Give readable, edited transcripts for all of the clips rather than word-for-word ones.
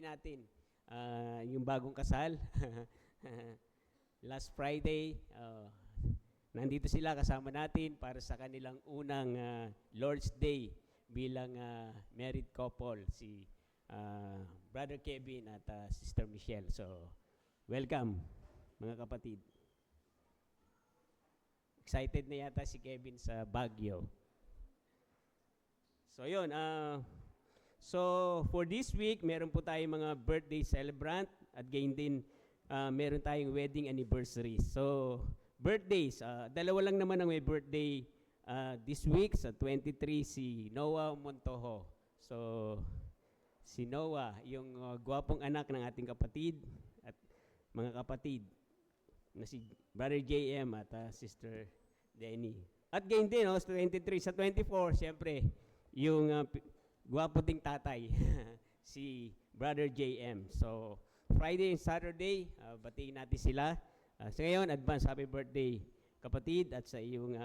natin yung bagong kasal. Last Friday, nandito sila kasama natin para sa kanilang unang Lord's Day bilang married couple, si Brother Kevin at Sister Michelle. So, welcome mga kapatid. Excited na yata si Kevin sa Baguio. So, yun. So, for this week, meron po tayong mga birthday celebrant at gain din meron tayong wedding anniversary. So, birthdays, dalawa lang naman ang may birthday this week. Sa 23, si Noah Montojo. So, si Noah, yung gwapong anak ng ating kapatid at mga kapatid na si Brother JM at Sister Denny. At gain din, sa 23, sa 24, siyempre, yung gwapo ding tatay, si Brother JM. So, Friday and Saturday, batiin natin sila. So ngayon, advance happy birthday kapatid at sa iyong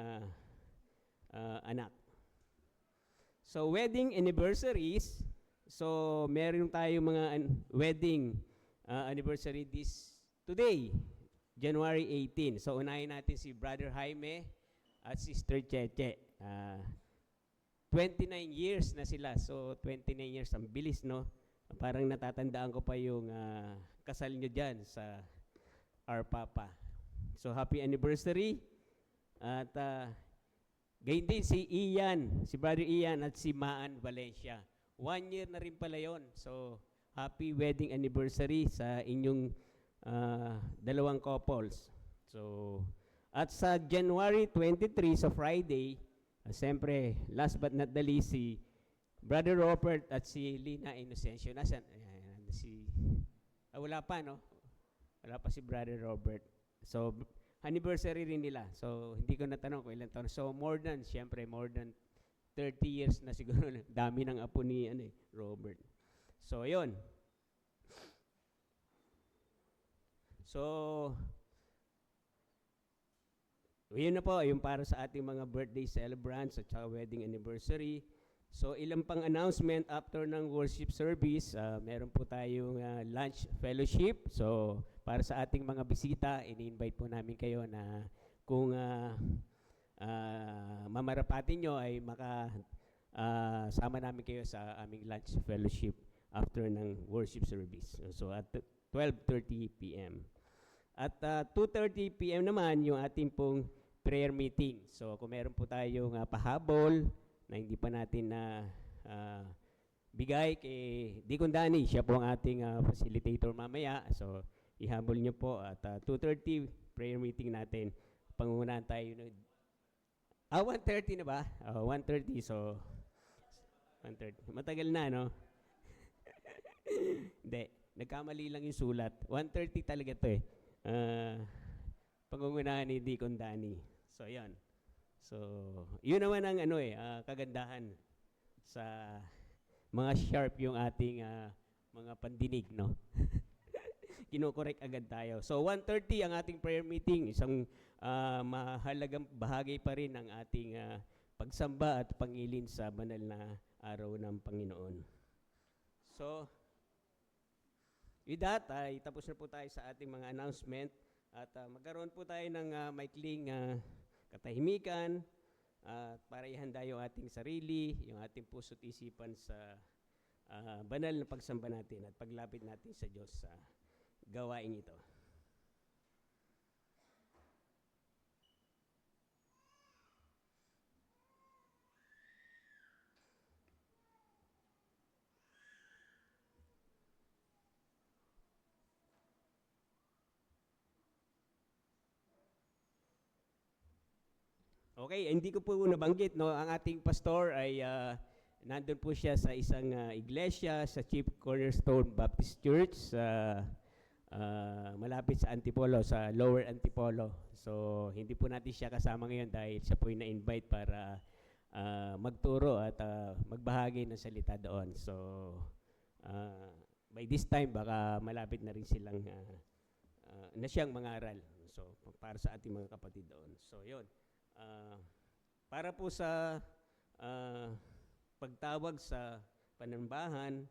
anak. So, wedding anniversaries. So, meron tayong mga wedding anniversary today, January 18. So, unahin natin si Brother Jaime at Sister Cheche. 29 years na sila. So, 29 years. Ang bilis, no? Parang natatandaan ko pa yung kasal nyo dyan sa Our Papa. So, happy anniversary. At gayon din si Ian, si Brother Ian at si Maan Valencia. 1 year na rin pala yun. So, happy wedding anniversary sa inyong dalawang couples. So, at sa January 23, sa Friday, siyempre, last but not the least, si Brother Robert at si Lina Inocencio. Nasaan? Wala pa, no? Wala pa si Brother Robert. So, anniversary rin nila. So, hindi ko natanong kung ilang taon. So, more than 30 years na siguro. Dami ng apo ni Robert. So, yun. So, yun na po, yung para sa ating mga birthday celebrants at saka wedding anniversary. So, ilang pang announcement after ng worship service, meron po tayong lunch fellowship. So, para sa ating mga bisita, ini-invite po namin kayo na kung mamarapatin nyo ay sama namin kayo sa aming lunch fellowship after ng worship service. So, at 12:30 p.m. At 2:30 p.m. naman yung ating pong prayer meeting. So, kung meron po tayong pahabol na hindi pa natin na bigay kay Deacon Danny, siya po ang ating facilitator mamaya. So, ihabol nyo po at 2:30 prayer meeting natin. Pangungunahan tayo. 1:30 na ba? 1:30. So, 1:30. Matagal na, no? Hindi. Nagkamali lang yung sulat. 1:30 talaga to eh. Pangungunahan ni Deacon Danny. So, yan. So, yun naman ang kagandahan sa mga sharp yung ating mga pandinig, no? Kinokorek agad tayo. So, 1:30 ang ating prayer meeting. Isang mahalagang bahagi pa rin ng ating pagsamba at pangilin sa banal na araw ng Panginoon. So, with that, ay tapos na po tayo sa ating mga announcement. At magkaroon po tayo ng maikling katahimikan para ihanda yung ating sarili, yung ating puso't isipan sa banal na pagsamba natin at paglapit natin sa Diyos sa gawain ito. Okay, hindi ko po nabanggit, no, ang ating pastor ay nandun po siya sa isang iglesia sa Chief Cornerstone Baptist Church malapit sa Antipolo, sa Lower Antipolo. So, hindi po natin siya kasama ngayon dahil siya po yung na-invite para magturo at magbahagi ng salita doon. So, by this time, baka malapit na rin silang na siyang mangaral. So, para sa ating mga kapatid doon. So, yun. Para po sa pagtawag sa panambahan,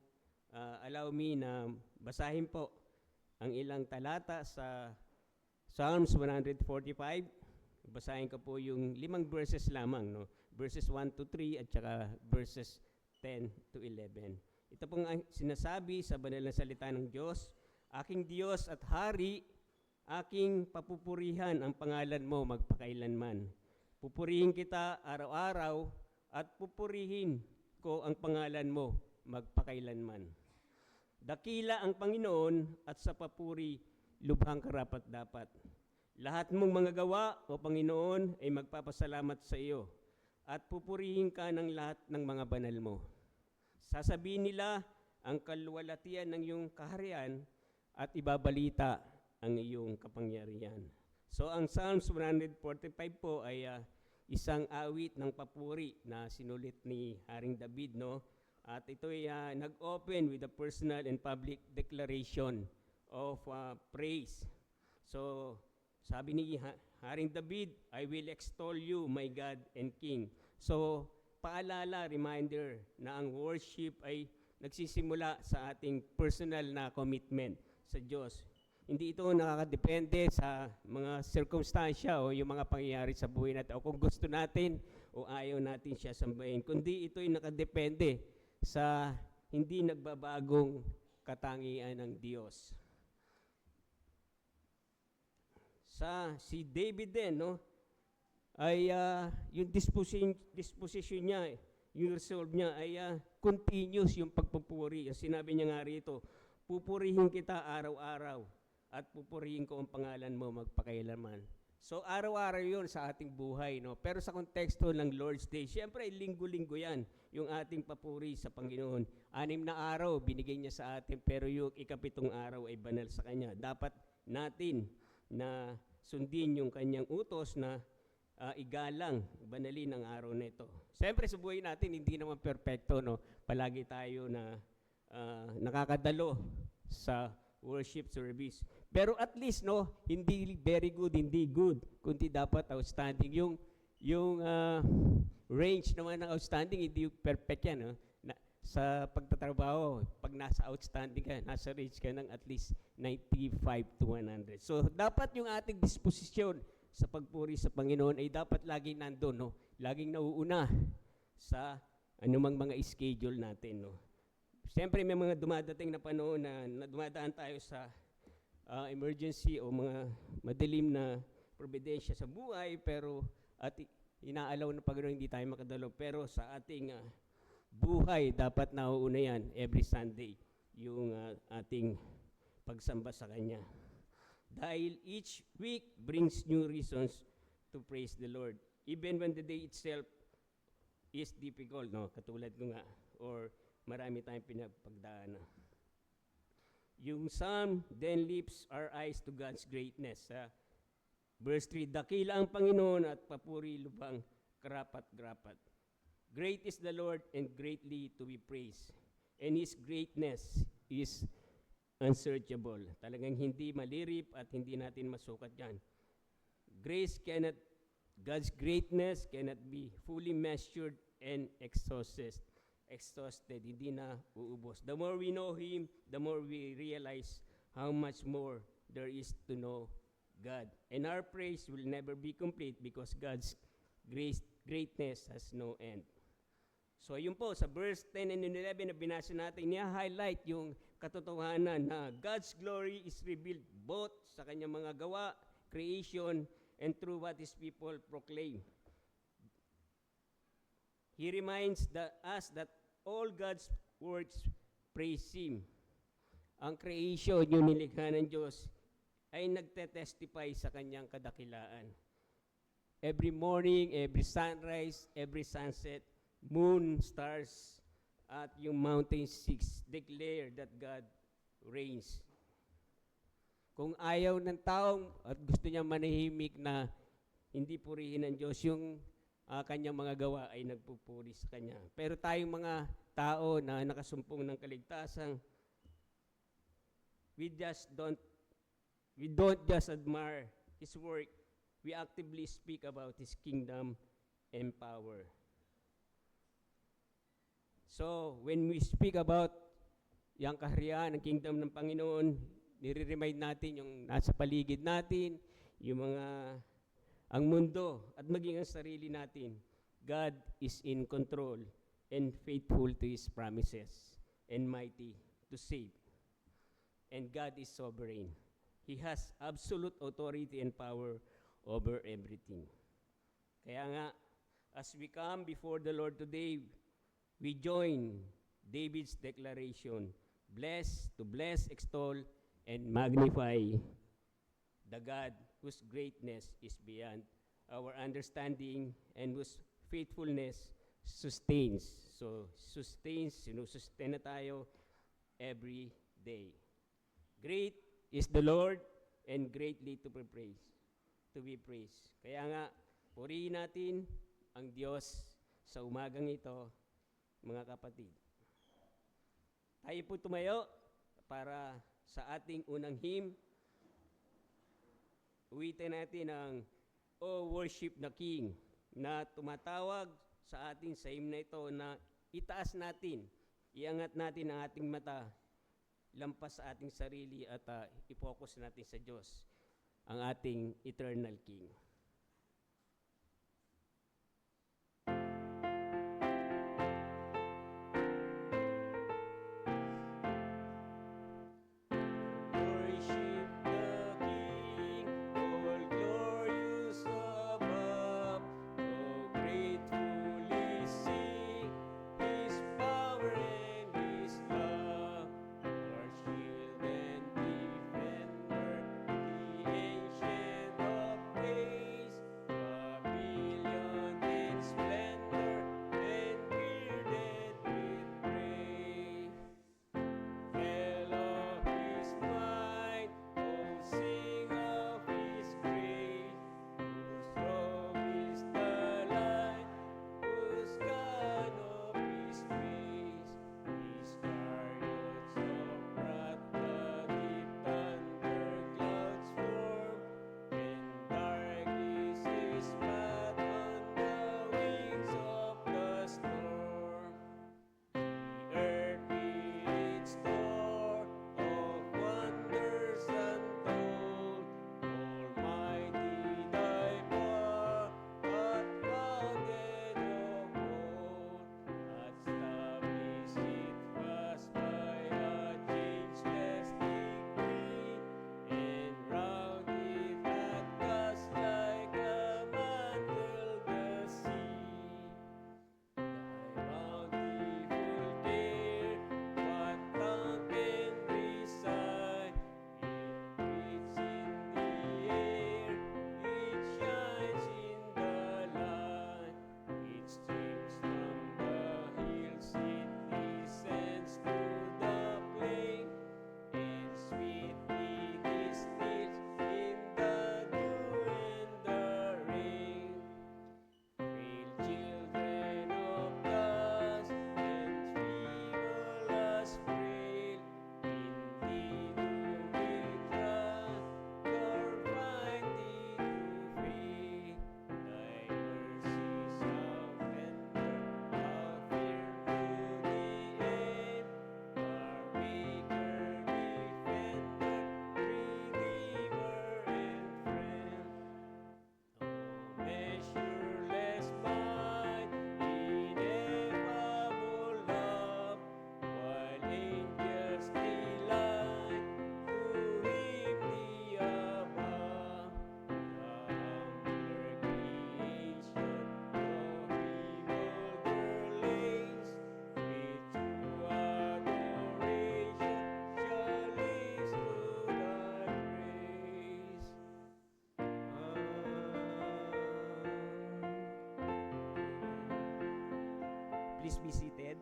allow me na basahin po ang ilang talata sa Psalms 145. Basahin ko po yung 5 verses lamang, no? Verses 1 to 3 at saka verses 10 to 11. Ito pong sinasabi sa banal na salita ng Diyos, aking Diyos at Hari, aking papupurihan ang pangalan mo magpakailanman. Pupurihin kita araw-araw at pupurihin ko ang pangalan mo magpakailanman. Dakila ang Panginoon at sa papuri lubhang karapat-dapat. Lahat mong mga gawa, o Panginoon, ay magpapasalamat sa iyo at pupurihin ka ng lahat ng mga banal mo. Sasabihin nila ang kaluwalhatian ng iyong kaharian at ibabalita ang iyong kapangyarihan. So ang Psalms 145 po ay isang awit ng papuri na sinulit ni Haring David, no? At ito ay nag-open with a personal and public declaration of praise. So sabi ni Haring David, I will extol you, my God and King. So paalala, reminder na ang worship ay nagsisimula sa ating personal na commitment sa Diyos. Hindi ito nakakadepende sa mga sirkumstansya o yung mga pangyayari sa buhay natin o kung gusto natin o ayaw natin siya sambahin, kundi ito'y nakadepende sa hindi nagbabagong katangian ng Diyos. Si David din, no, ay yung disposition niya, yung resolve niya ay continuous yung pagpupuri. Sinabi niya nga rito, pupurihin kita araw-araw at pupurihin ko ang pangalan mo magpakailanman. So araw-araw yun sa ating buhay, no? Pero sa konteksto ng Lord's Day, siyempre linggo-linggo yan, yung ating papuri sa Panginoon. 6 na araw binigay niya sa atin, pero yung ika-7 araw ay banal sa Kanya. Dapat natin na sundin yung Kanyang utos na igalang, banalin ang araw na ito. Siyempre sa buhay natin, hindi naman perfecto, no? Palagi tayo na nakakadalo sa worship service. Pero at least, no, hindi very good, hindi good, kundi dapat outstanding. Yung range naman ng outstanding, hindi perfect yan, no? Sa pagtatrabaho, pag nasa outstanding ka, nasa range ka ng at least 95 to 100. So dapat yung ating disposisyon sa pagpuri sa Panginoon ay dapat laging nandun, no? Laging nauuna sa anumang mga schedule natin, no? Siyempre may mga dumadating na panahon na dumadaan tayo sa emergency o mga madilim na probidensya sa buhay, pero at inaalaw na Panginoon hindi tayo makadalo. Pero sa ating buhay, dapat nauuna yan every Sunday, yung ating pagsamba sa Kanya. Dahil each week brings new reasons to praise the Lord. Even when the day itself is difficult, no? Katulad ko nga, or marami tayong pinagpagdaanan. Yung Psalm then lifts our eyes to God's greatness. Verse 3, dakila ang Panginoon at papuri lubhang karapat-grapat. Great is the Lord and greatly to be praised, and His greatness is unsearchable. Talagang hindi malirip at hindi natin masukat yan. God's greatness cannot be fully measured and exhausted, hindi na uubos. The more we know Him, the more we realize how much more there is to know God. And our praise will never be complete because God's greatness has no end. So yun po, sa verse 10 and 11 na binasa natin, niya-highlight yung katotohanan na God's glory is revealed both sa Kanyang mga gawa, creation, and through what His people proclaim. He reminds us that all God's works praise Him. Ang creation, yung nilikha ng Diyos, ay nagtetestify sa Kanyang kadakilaan. Every morning, every sunrise, every sunset, moon, stars, at yung mountain peaks declare that God reigns. Kung ayaw ng taong at gusto niya manahimik na hindi purihin ng Diyos, yung kanyang mga gawa ay nagpupuri sa Kanya. Pero tayong mga tao na nakasumpong ng kaligtasan, we don't just admire His work, we actively speak about His kingdom and power. So, when we speak about yung kaharian, ang kingdom ng Panginoon, nire-remind natin yung nasa paligid natin, yung ang mundo, at maging ang sarili natin. God is in control and faithful to His promises and mighty to save. And God is sovereign. He has absolute authority and power over everything. Kaya nga, as we come before the Lord today, we join David's declaration, to bless, extol, and magnify the God whose greatness is beyond our understanding and whose faithfulness sustains. So, sustain na tayo every day. Great is the Lord and greatly to be praised. Kaya nga, purihin natin ang Diyos sa umagang ito, mga kapatid. Tayo po tumayo para sa ating unang hymn. Uwitin natin ang O Worship the King na tumatawag sa atin sa hymn na ito na itaas natin, iangat natin ang ating mata lampas sa ating sarili at i-focus natin sa Diyos, ang ating eternal King. Please be seated.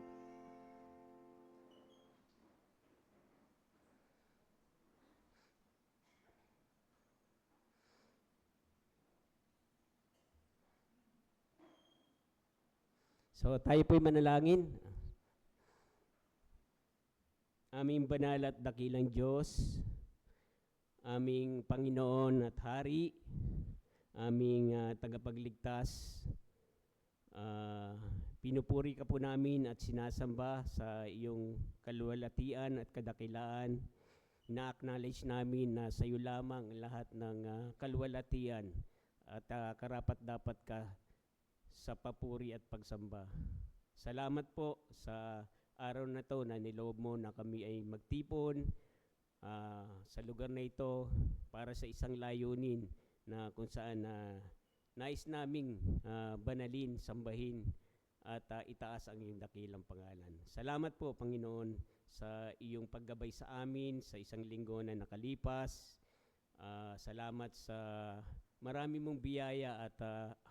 So tayo po'y manalangin. Aming banal at dakilang Diyos, aming Panginoon at Hari, aming tagapagligtas, Pinupuri ka po namin at sinasamba sa iyong kaluwalhatian at kadakilaan. Na-acknowledge namin na sa iyo lamang lahat ng kaluwalhatian at karapat-dapat ka sa papuri at pagsamba. Salamat po sa araw na to na niloob mo na kami ay magtipon sa lugar na ito para sa isang layunin na kung saan nais naming banalin, sambahin at itaas ang iyong dakilang pangalan. Salamat po, Panginoon, sa iyong paggabay sa amin sa isang linggo na nakalipas. Salamat sa marami mong biyaya at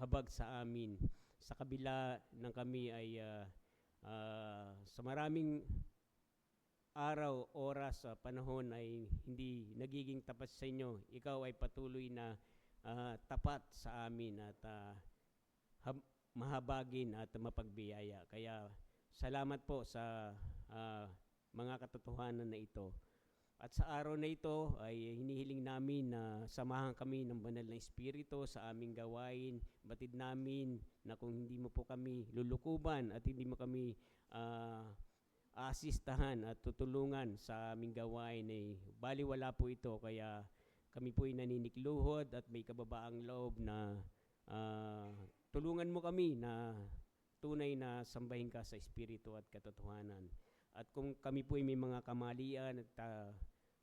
habag sa amin. Sa kabila ng kami ay sa maraming araw, oras, panahon ay hindi nagiging tapat sa inyo. Ikaw ay patuloy na tapat sa amin at mahabagin at mapagbiyaya. Kaya salamat po sa mga katotohanan na ito. At sa araw na ito ay hinihiling namin na samahan kami ng banal na Espiritu sa aming gawain. Batid namin na kung hindi mo po kami lulukuban at hindi mo kami aasistahan at tutulungan sa aming gawain ay baliwala po ito. Kaya kami po ay naninikluhod at may kababaang loob na tulungan mo kami na tunay na sambahin ka sa Espiritu at katotohanan. At kung kami po ay may mga kamalian at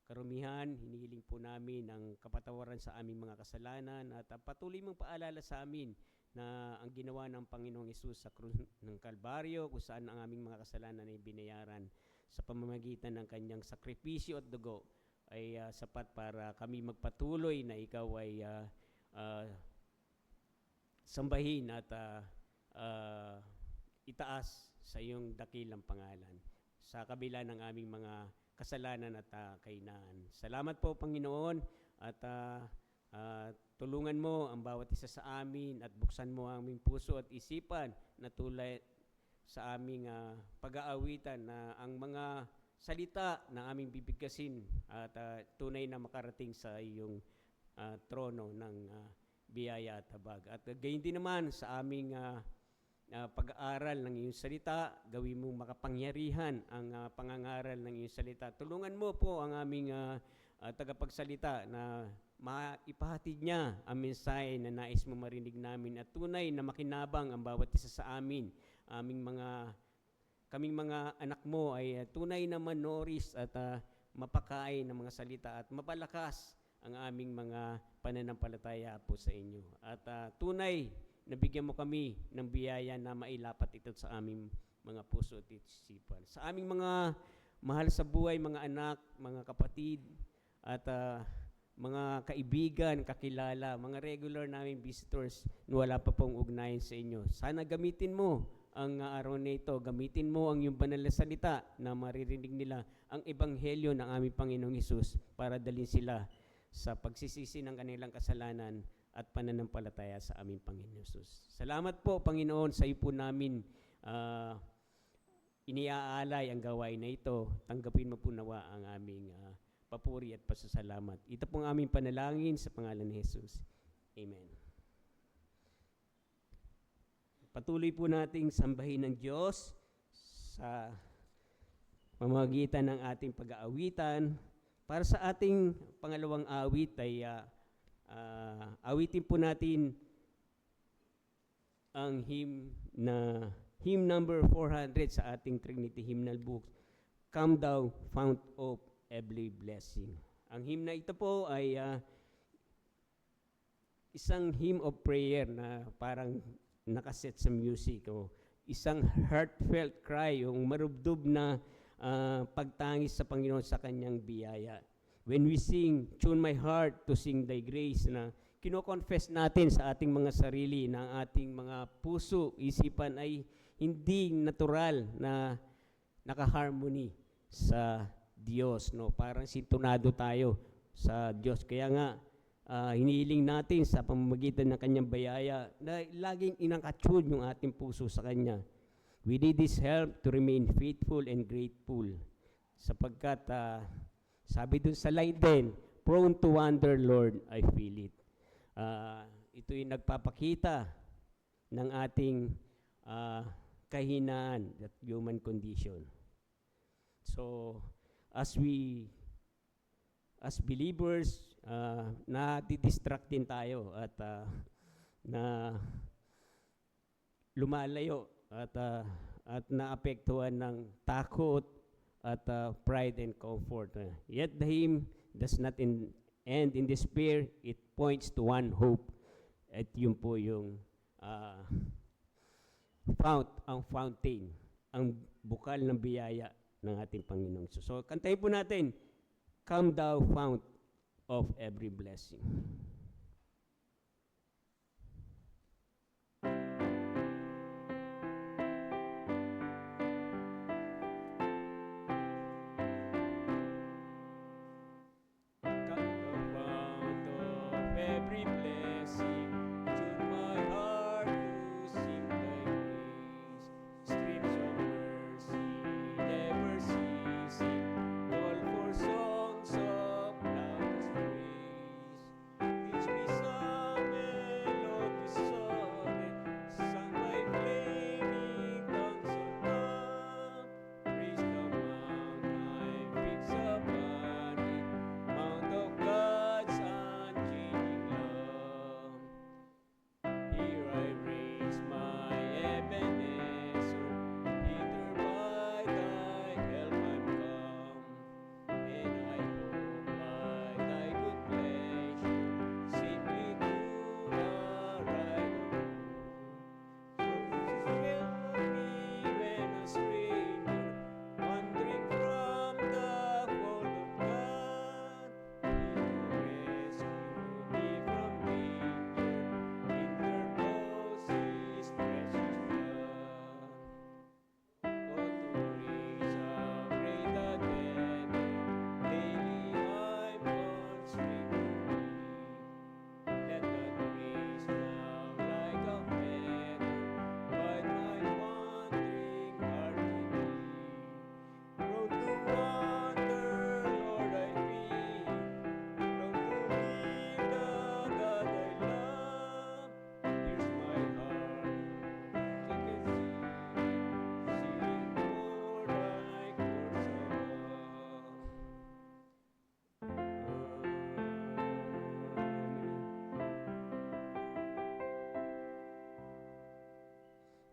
karumihan, hinihiling po namin ang kapatawaran sa aming mga kasalanan at patuloy mong paalala sa amin na ang ginawa ng Panginoong Hesus sa krus ng Kalbaryo, kung saan ang aming mga kasalanan ay binayaran sa pamamagitan ng kanyang sakripisyo at dugo, ay sapat para kami magpatuloy na ikaw ay sambahin at itaas sa iyong dakilang pangalan sa kabila ng aming mga kasalanan at kahinaan. Salamat po, Panginoon, at tulungan mo ang bawat isa sa amin at buksan mo ang aming puso at isipan na tulad sa aming pag-aawitan na ang mga salita na aming bibigkasin at tunay na makarating sa iyong trono ng biyaya at habag. At gayon din naman sa aming pag-aaral ng iyong salita, gawin mong makapangyarihan ang pangangaral ng iyong salita. Tulungan mo po ang aming tagapagsalita na maipahatid niya ang mensahe na nais mo marinig namin at tunay na makinabang ang bawat isa sa amin. Kaming mga anak mo ay tunay na manoris at mapakain ng mga salita at mapalakas ang aming mga pananampalataya po sa inyo. At tunay nabigyan mo kami ng biyaya na mailapat ito sa aming mga puso at isipan. Sa aming mga mahal sa buhay, mga anak, mga kapatid, at mga kaibigan, kakilala, mga regular naming visitors na wala pa pong ugnayan sa inyo. Sana gamitin mo ang araw na ito. Gamitin mo ang iyong banal na salita na maririnig nila ang ebanghelyo ng aming Panginoong Hesus para dalhin sila sa pagsisisi ng kanilang kasalanan at pananampalataya sa aming Panginoon Hesus. Salamat po, Panginoon, sa iyo po namin iniaalay ang gawain na ito. Tanggapin mo po nawa ang aming papuri at pasasalamat. Ito pong aming panalangin sa pangalan ni Hesus. Amen. Patuloy po nating sambahin ng Diyos sa pamamagitan ng ating pag-aawitan. Para sa ating pangalawang awit ay awitin po natin ang hymn number 400 sa ating Trinity Hymnal Book, Come Thou Fount of Every Blessing. Ang hymn na ito po ay isang hymn of prayer na parang nakaset sa music o isang heartfelt cry, yung marubdob na pagtangis sa Panginoon sa kanyang biyaya. When we sing, tune my heart to sing thy grace, na kino-confess natin sa ating mga sarili na ang ating mga puso, isipan ay hindi natural na nakaharmony sa Diyos, no? Parang sintonado tayo sa Diyos. Kaya nga, hinihiling natin sa pamamagitan ng kanyang bayaya na laging inangkatune yung ating puso sa kanya. We need His help to remain faithful and grateful. Sapagkat, sabi dun sa line din, prone to wander, Lord, I feel it. Ito'y nagpapakita ng ating kahinaan, that human condition. So, as believers, na-distract din tayo at na lumalayo at naapektuhan ng takot at pride and comfort. Yet the hymn does not end in despair. It points to one hope. At yun po yung ang fountain, ang bukal ng biyaya ng ating Panginoong Diyos. So, kantahin po natin, Come thou fount of every blessing.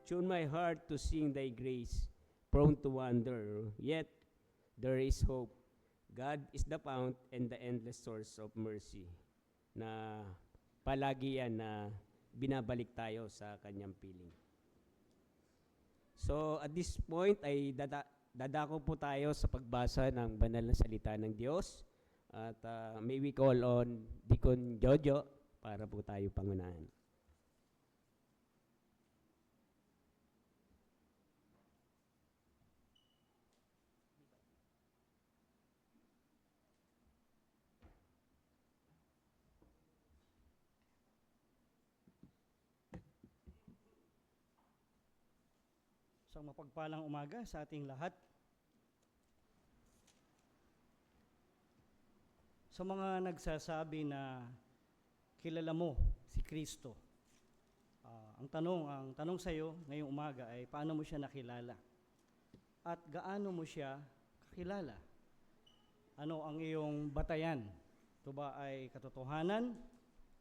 Tune my heart to sing thy grace, prone to wander, yet there is hope. God is the fount and the endless source of mercy, na palagi yan na binabalik tayo sa kanyang piling. So at this point ay dadako po tayo sa pagbasa ng banal na salita ng Diyos. At may we call on Deacon Jojo para po tayo pangunahan. Isang mapagpalang umaga sa ating lahat. Sa mga nagsasabi na kilala mo si Kristo, ang tanong sa iyo ngayong umaga ay paano mo siya nakilala? At gaano mo siya kakilala? Ano ang iyong batayan? Ito ba ay katotohanan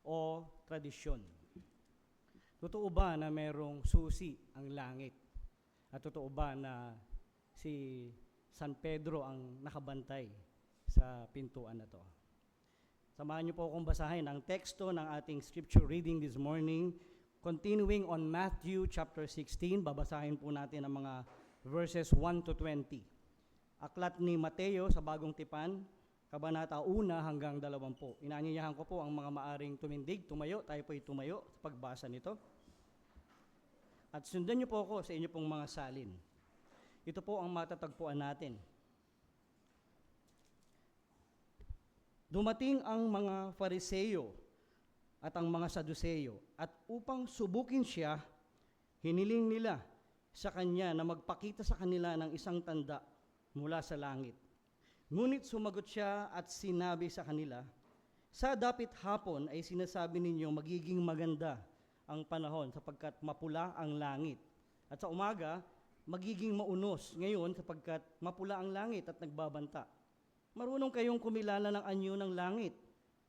o tradisyon? Totoo ba na merong susi ang langit? At totoo ba na si San Pedro ang nakabantay sa pintuan na to? Samahan niyo po akong basahin ang teksto ng ating scripture reading this morning, continuing on Matthew chapter 16. Babasahin po natin ang mga verses 1 to 20. Aklat ni Mateo sa Bagong Tipan, Kabanata 1 hanggang 20. Inaanyayahan ko po ang mga maaring tumindig, tumayo, tayo po'y tumayo sa pagbasa nito. At sundan niyo po ako sa inyo pong mga salin. Ito po ang matatagpuan natin. Dumating ang mga Fariseo at ang mga Saduceo, at upang subukin siya, hiniling nila sa kanya na magpakita sa kanila ng isang tanda mula sa langit. Ngunit sumagot siya at sinabi sa kanila, sa dapit hapon ay sinasabi ninyo magiging maganda ang panahon sapagkat mapula ang langit At sa umaga, magiging maunos ngayon sapagkat mapula ang langit at nagbabanta. Marunong kayong kumilala ng anyo ng langit,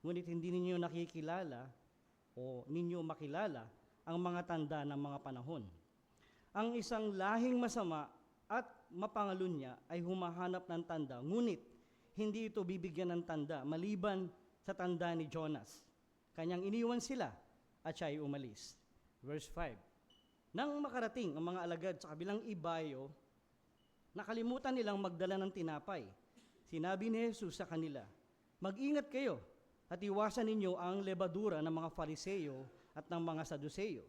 ngunit hindi ninyo nakikilala o ninyo makilala ang mga tanda ng mga panahon. Ang isang lahing masama at mapangalunya ay humahanap ng tanda, ngunit hindi ito bibigyan ng tanda maliban sa tanda ni Jonas. Kanyang iniwan sila at siya ay umalis. Verse 5. Nang makarating ang mga alagad sa kabilang ibayo, nakalimutan nilang magdala ng tinapay. Sinabi ni Jesus sa kanila, mag-ingat kayo at iwasan ninyo ang lebadura ng mga Fariseo at ng mga Saduceo.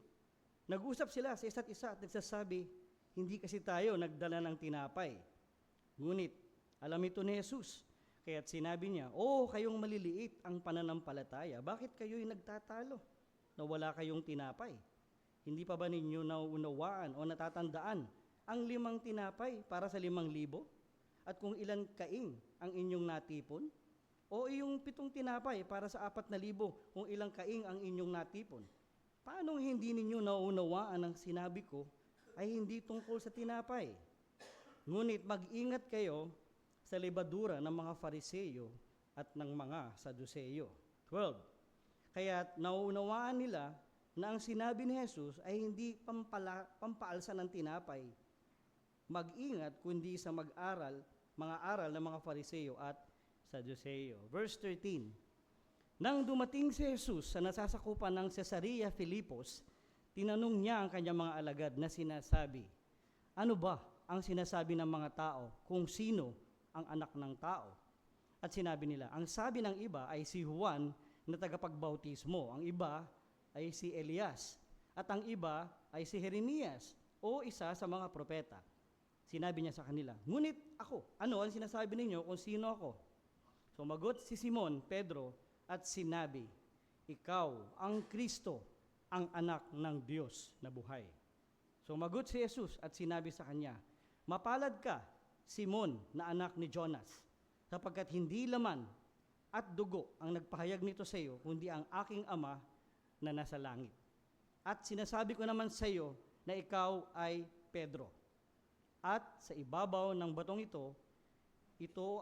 Nag-usap sila sa isa't isa at nagsasabi, hindi kasi tayo nagdala ng tinapay. Ngunit, alam ito ni Jesus, kaya't sinabi niya, kayong maliliit ang pananampalataya, bakit kayo'y nagtatalo na wala kayong tinapay? Hindi pa ba ninyo nauunawaan o natatandaan ang 5 tinapay para sa 5,000? At kung ilan kaing ang inyong natipon? O iyong 7 tinapay para sa 4,000 kung ilang kaing ang inyong natipon? Paano hindi ninyo nauunawaan ang sinabi ko ay hindi tungkol sa tinapay? Ngunit mag-ingat kayo sa lebadura ng mga Fariseo at ng mga Saduceo. 12. Kaya't nauunawaan nila na ang sinabi ni Jesus ay hindi pampaalsa ng tinapay. Mag-ingat kundi sa mga aral ng mga Fariseo at Saduceo. Verse 13. Nang dumating si Jesus sa nasasakupan ng Caesarea Philipos, tinanong niya ang kanyang mga alagad na sinasabi, ano ba ang sinasabi ng mga tao kung sino ang anak ng tao? At sinabi nila, ang sabi ng iba ay si Juan na tagapagbautismo, ang iba ay si Elias, at ang iba ay si Jeremias o isa sa mga propeta. Sinabi niya sa kanila, ngunit ako, ano ang sinasabi ninyo kung sino ako? Sumagot si Simon Pedro at sinabi, ikaw ang Kristo, ang anak ng Diyos na buhay. Sumagot si Jesus at sinabi sa kanya, mapalad ka, Simon, na anak ni Jonas, sapagkat hindi laman at dugo ang nagpahayag nito sa iyo, kundi ang aking Ama na nasa langit. At sinasabi ko naman sa iyo na ikaw ay Pedro. At sa ibabaw ng batong ito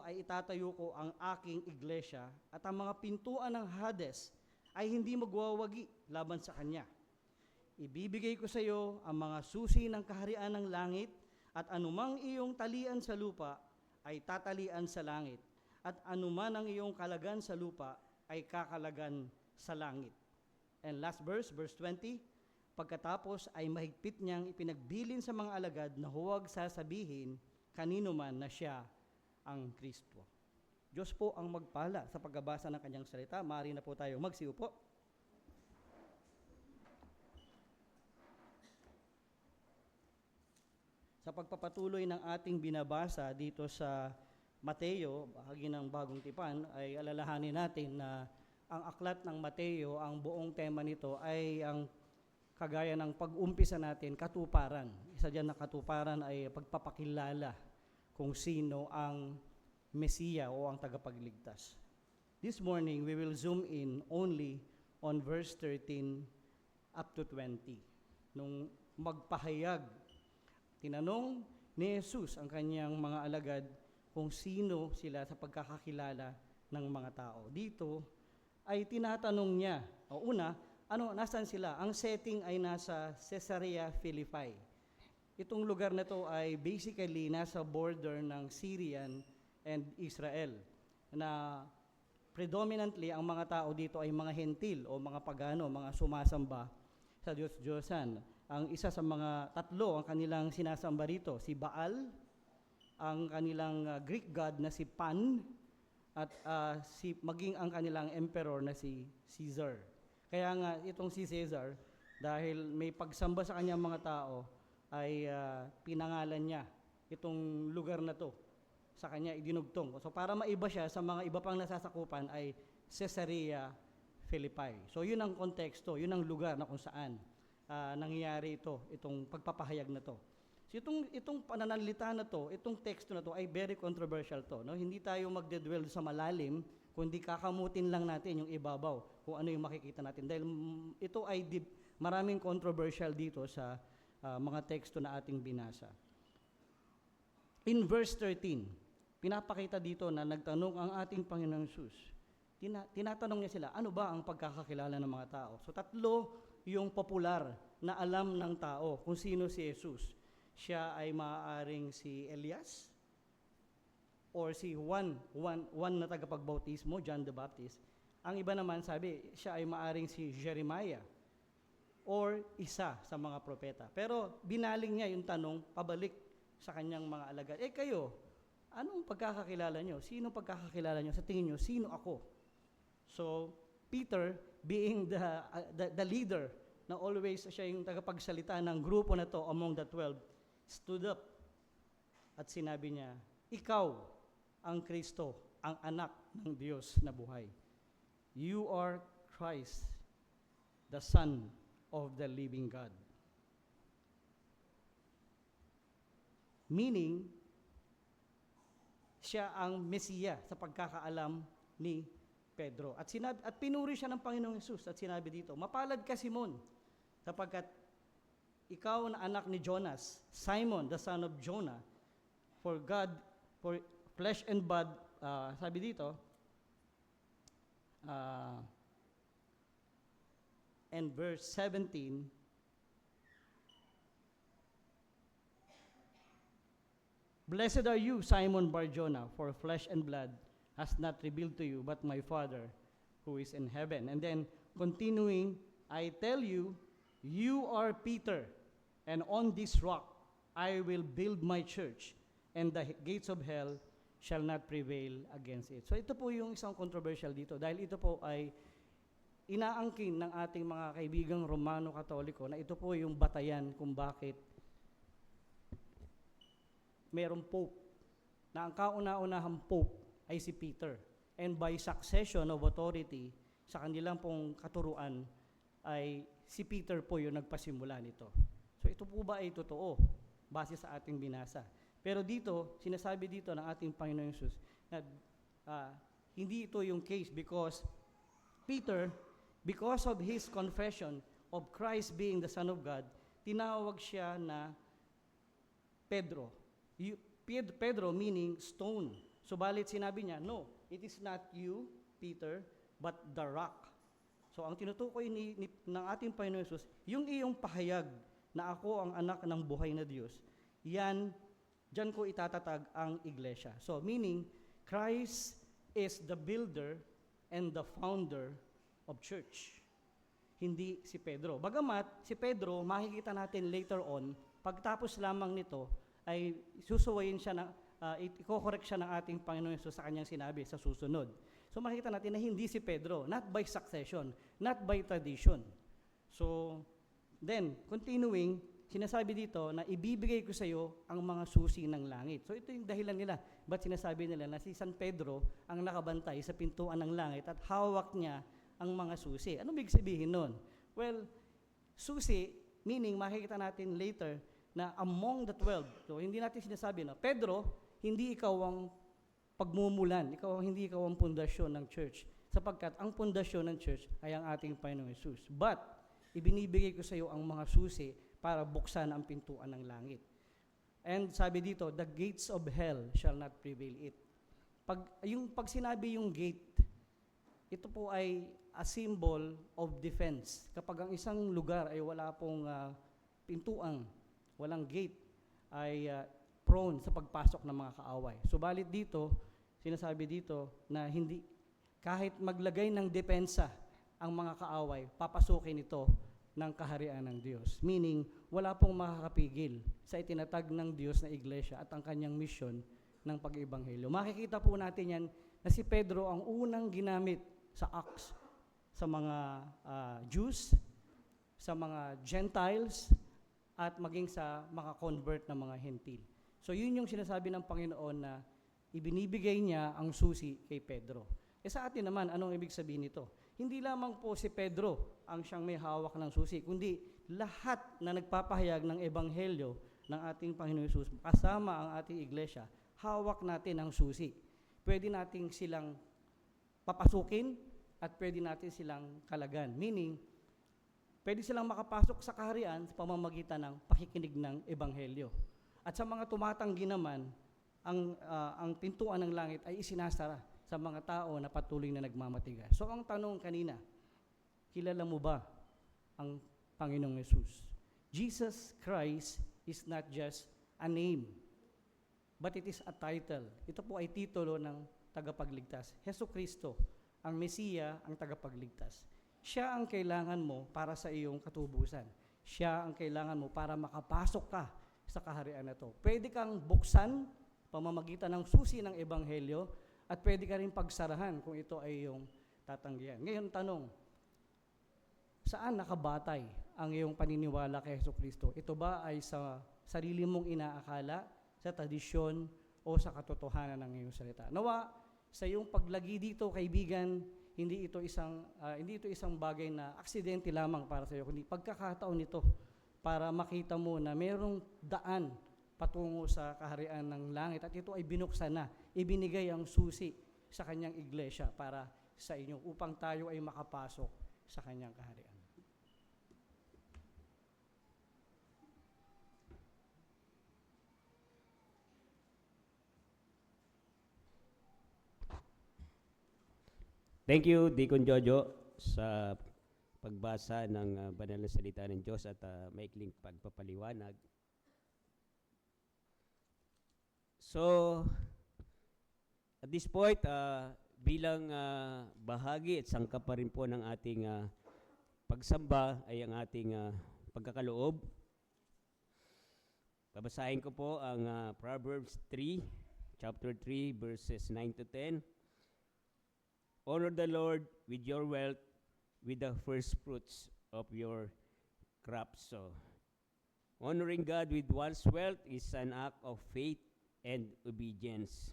ay itatayo ko ang aking iglesia at ang mga pintuan ng Hades ay hindi magwawagi laban sa kanya. Ibibigay ko sa iyo ang mga susi ng kaharian ng langit at anumang iyong talian sa lupa ay tatalian sa langit at anuman ang iyong kalagan sa lupa ay kakalagan sa langit. And last verse 20, pagkatapos ay mahigpit niyang ipinagbilin sa mga alagad na huwag sasabihin kanino man na siya ang Kristo. Diyos po ang magpala sa pagbabasa ng kanyang salita. Maaari na po tayo magsiupo. Sa pagpapatuloy ng ating binabasa dito sa Mateo, bahagi ng Bagong Tipan, ay alalahanin natin na ang aklat ng Mateo, ang buong tema nito ay ang kagaya ng pag-umpisa natin, katuparan. Isa dyan na katuparan ay pagpapakilala kung sino ang Mesiya o ang tagapagligtas. This morning, we will zoom in only on verse 13 up to 20. Nung magpahayag, tinanong ni Jesus ang kanyang mga alagad kung sino sila sa pagkakakilala ng mga tao. Dito ay tinatanong niya, nasaan sila? Ang setting ay nasa Caesarea Philippi. Itong lugar na to ay basically nasa border ng Syrian and Israel, na predominantly ang mga tao dito ay mga hentil o mga pagano, mga sumasamba sa Diyos-Diyosan. Ang isa sa mga tatlo ang kanilang sinasamba rito, si Baal, ang kanilang Greek god na si Pan, at maging ang kanilang emperor na si Caesar. Kaya nga itong si Caesar, dahil may pagsamba sa kanyang mga tao, ay pinangalan niya itong lugar na to. Sa kanya idinugtong. So para maiba siya sa mga iba pang nasasakupan ay Caesarea Philippi. So yun ang konteksto, yun ang lugar na kung saan nangyayari itong pagpapahayag na to. So itong pananalita na to, itong teksto na to ay very controversial to. No? Hindi tayo magdedwell sa malalim, kundi kakamutin lang natin yung ibabaw kung ano yung makikita natin. Dahil ito ay maraming controversial dito sa mga teksto na ating binasa. In verse 13, pinapakita dito na nagtanong ang ating Panginoong Hesus. Tinatanong niya sila, ano ba ang pagkakakilala ng mga tao? So 3 yung popular na alam ng tao kung sino si Jesus. Siya ay maaaring si Elias or si Juan na tagapagbautismo, John the Baptist. Ang iba naman sabi, siya ay maaaring si Jeremiah or isa sa mga propeta. Pero binaling niya yung tanong pabalik sa kanyang mga alagad. Kayo, anong pagkakakilala nyo? Sino pagkakakilala nyo? Sa tingin nyo, sino ako? So, Peter, being the leader, na always siya yung tagapagsalita ng grupo na to among the 12, stood up at sinabi niya, ikaw ang Kristo, ang anak ng Diyos na buhay. You are Christ, the Son of the living God. Meaning, siya ang Mesiya sa pagkakaalam ni Pedro. At pinuri siya ng Panginoong Hesus at sinabi dito, mapalad ka Simon, sapagkat ikaw na anak ni Jonas, Simon, the son of Jonah, for flesh and blood, sabi dito, and verse 17, blessed are you, Simon Bar-Jonah, for flesh and blood has not revealed to you, but my Father who is in heaven. And then, continuing, I tell you, you are Peter, and on this rock I will build my church, and the gates of hell shall not prevail against it. So ito po yung isang controversial dito, dahil ito po ay inaangkin ng ating mga kaibigang Romano-Katoliko na ito po yung batayan kung bakit merong Pope, na ang kauna-unahang Pope ay si Peter. And by succession of authority, sa kanilang pong katuruan, ay si Peter po yung nagpasimula nito. So ito po ba ay totoo, base sa ating binasa? Pero dito, sinasabi dito ng ating Panginoong Hesus na hindi ito yung case because Peter, because of his confession of Christ being the Son of God, tinawag siya na Pedro. Pedro meaning stone. Subalit sinabi niya, no, it is not you, Peter, but the rock. So ang tinutukoy ng ating Panginoon Hesus, yung iyong pahayag na ako ang anak ng buhay na Diyos, diyan ko itatatag ang iglesia. So meaning, Christ is the builder and the founder of church. Hindi si Pedro. Bagamat si Pedro, makikita natin later on, pagtapos lamang nito, ay susuwayin siya i-correct siya ng ating Panginoon Hesus sa kanyang sinabi sa susunod. So makikita natin na hindi si Pedro, not by succession, not by tradition. So, then, continuing, sinasabi dito na ibibigay ko sa iyo ang mga susi ng langit. So ito yung dahilan nila. Ba't sinasabi nila na si San Pedro ang nakabantay sa pintuan ng langit at hawak niya ang mga susi. Ano ibig sabihin nun? Well, susi, meaning makikita natin later na among the 12. So hindi natin sinasabi na, Pedro, hindi ikaw ang pagmumulan, hindi ikaw ang pundasyon ng church. Sapagkat ang pundasyon ng church ay ang ating Panginoong Hesus. But, ibinibigay ko sa iyo ang mga susi para buksan ang pintuan ng langit. And sabi dito, the gates of hell shall not prevail it. Pag sinabi yung gate, ito po ay a symbol of defense. Kapag ang isang lugar ay wala pong pintuan, walang gate, ay prone sa pagpasok ng mga kaaway. Subalit dito, sinasabi dito na hindi, kahit maglagay ng depensa ang mga kaaway, papasukin ito ng kaharian ng Diyos. Meaning, wala pong makakapigil sa itinatag ng Diyos na iglesia at ang kanyang misyon ng pag-ibanghelyo. Makikita po natin yan na si Pedro ang unang ginamit sa Acts sa mga Jews, sa mga Gentiles, at maging sa mga convert na mga Hentil. So yun yung sinasabi ng Panginoon na ibinibigay niya ang susi kay Pedro. Sa atin naman, anong ibig sabihin nito? Hindi lamang po si Pedro ang siyang may hawak ng susi, kundi lahat na nagpapahayag ng ebanghelyo ng ating Panginoon Hesus, kasama ang ating iglesia, hawak natin ang susi. Pwede nating silang papasukin at pwede natin silang kalagan. Meaning, Pwede silang makapasok sa kaharian sa pamamagitan ng pakikinig ng ebanghelyo. At sa mga tumatanggi naman, ang pintuan ng langit ay isinasara sa mga tao na patuloy na nagmamatigas. So ang tanong kanina, kilala mo ba ang Panginoong Yesus? Jesus Christ is not just a name, but it is a title. Ito po ay titulo ng tagapagligtas. Hesus Kristo, ang Mesiya, ang tagapagligtas. Siya ang kailangan mo para sa iyong katubusan. Siya ang kailangan mo para makapasok ka sa kaharian na ito. Pwede kang buksan pamamagitan ng susi ng ebanghelyo at pwede ka rin pagsarahan kung ito ay iyong tatanggihan. Ngayon tanong, saan nakabatay ang iyong paniniwala kay Hesus Kristo? Ito ba ay sa sarili mong inaakala, sa tradisyon, o sa katotohanan ng iyong salita? Nawa, sa iyong paglagi dito, kaibigan, hindi ito isang bagay na aksidente lamang para sa iyo, kundi pagkakataon nito para makita mo na mayroong daan patungo sa kaharian ng langit at ito ay binuksan na, ibinigay ang susi sa kanyang iglesia para sa inyo upang tayo ay makapasok sa kanyang kaharian. Thank you, Deacon Jojo, sa pagbasa ng banal na salita ng Diyos at maikling pagpapaliwanag. So, at this point, bilang bahagi at sangkap pa rin po ng ating pagsamba ay ang ating pagkakaloob. Babasahin ko po ang Proverbs 3, chapter 3, verses 9 to 10. Honor the Lord with your wealth, with the first fruits of your crops. So, honoring God with one's wealth is an act of faith and obedience.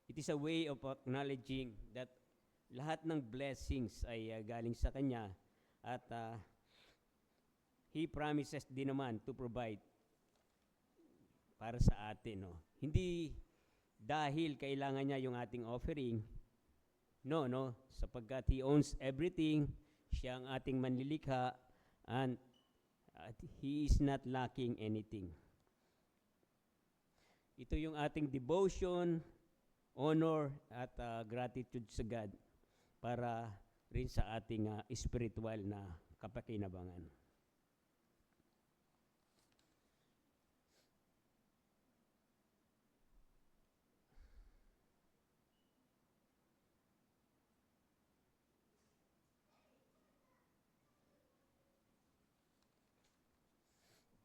It is a way of acknowledging that lahat ng blessings ay galing sa Kanya at He promises din naman to provide para sa atin. No? Hindi dahil kailangan niya yung ating offering, no, sapagkat He owns everything, siya ang ating manlilikha, and He is not lacking anything. Ito yung ating devotion, honor, at gratitude sa God para rin sa ating spiritual na kapakinabangan.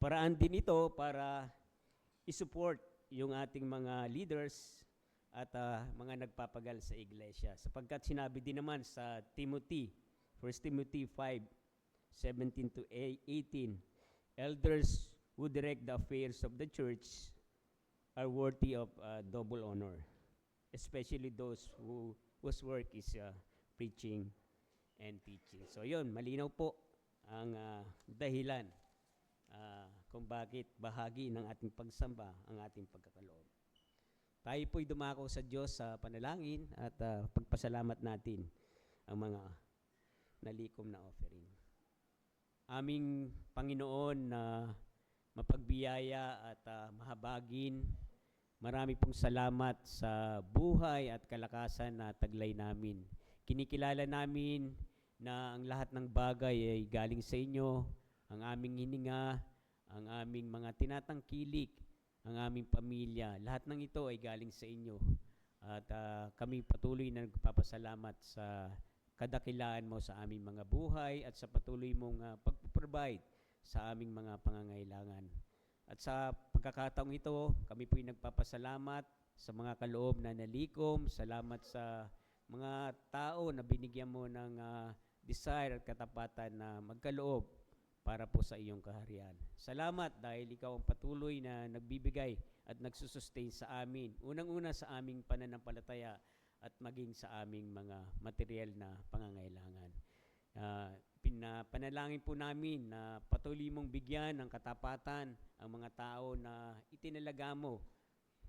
Paraan din ito para isupport yung ating mga leaders at mga nagpapagal sa iglesia. Sapagkat sinabi din naman sa Timothy, 1 Timothy 5:17 to 18, elders who direct the affairs of the church are worthy of double honor, especially those whose work is preaching and teaching. So yun, malinaw po ang dahilan kung bakit bahagi ng ating pagsamba ang ating pagkakaloob. Tayo po'y dumako sa Diyos sa panalangin at pagpasalamat natin ang mga nalikom na offering. Aming Panginoon na mapagbiyaya at mahabagin, marami pong salamat sa buhay at kalakasan na taglay namin. Kinikilala namin na ang lahat ng bagay ay galing sa inyo, ang aming hininga, ang aming mga tinatangkilik, ang aming pamilya, lahat ng ito ay galing sa inyo. At kami patuloy na nagpapasalamat sa kadakilaan mo sa aming mga buhay at sa patuloy mong pag-provide sa aming mga pangangailangan. At sa pagkakataong ito, kami po'y nagpapasalamat sa mga kaloob na nalikom. Salamat sa mga tao na binigyan mo ng desire at katapatan na magkaloob para po sa iyong kaharian. Salamat dahil ikaw ang patuloy na nagbibigay at nagsusustain sa amin. Unang-una sa aming pananampalataya at maging sa aming mga material na pangangailangan. Panalangin po namin na patuloy mong bigyan ng katapatan ang mga tao na itinalaga mo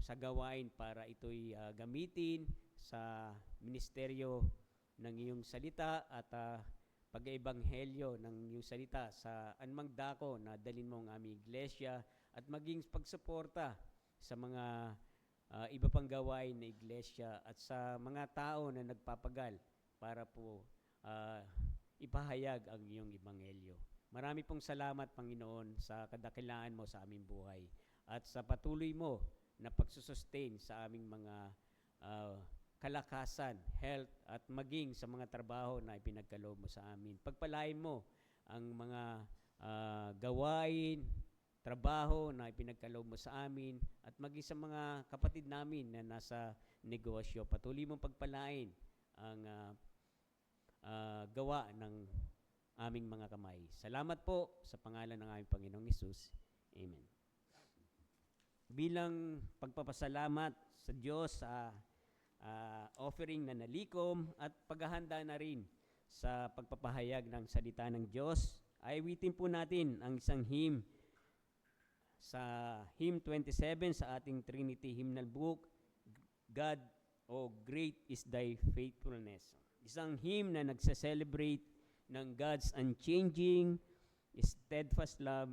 sa gawain para ito'y gamitin sa ministeryo ng iyong salita at pag-ebanghelyo ng iyong salita sa anumang dako na dalin mo ang aming iglesia at maging pagsuporta sa mga iba pang gawain na iglesia at sa mga tao na nagpapagal para po ipahayag ang iyong ebanghelyo. Marami pong salamat, Panginoon, sa kadakilaan mo sa aming buhay at sa patuloy mo na pagsusustain sa aming mga kalakasan, health, at maging sa mga trabaho na ipinagkaloob mo sa amin. Pagpalain mo ang mga gawain, trabaho na ipinagkaloob mo sa amin at maging sa mga kapatid namin na nasa negosyo. Patuloy mong pagpalain ang gawa ng aming mga kamay. Salamat po sa pangalan ng aming Panginoong Hesus. Amen. Bilang pagpapasalamat sa Diyos sa offering na nalikom at paghahanda na rin sa pagpapahayag ng salita ng Diyos, ay awitin po natin ang isang hymn sa hymn 27 sa ating Trinity Hymnal Book, God, O Great is Thy Faithfulness. Isang hymn na nagse-celebrate ng God's unchanging, steadfast love,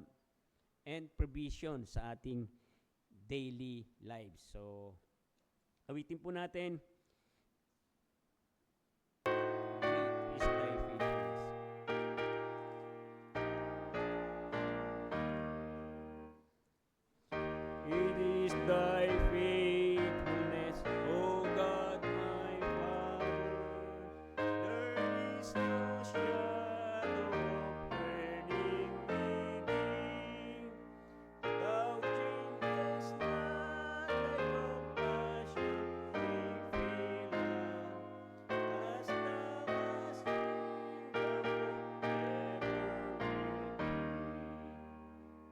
and provision sa ating daily lives. So, awitin po natin, Great is Thy Faithfulness. It is Thy faithfulness, O God my Father. There is no shadow of turning with Thee. Thou changest not, Thy compassion they fail not. As Thou hast been, Thou forever will be.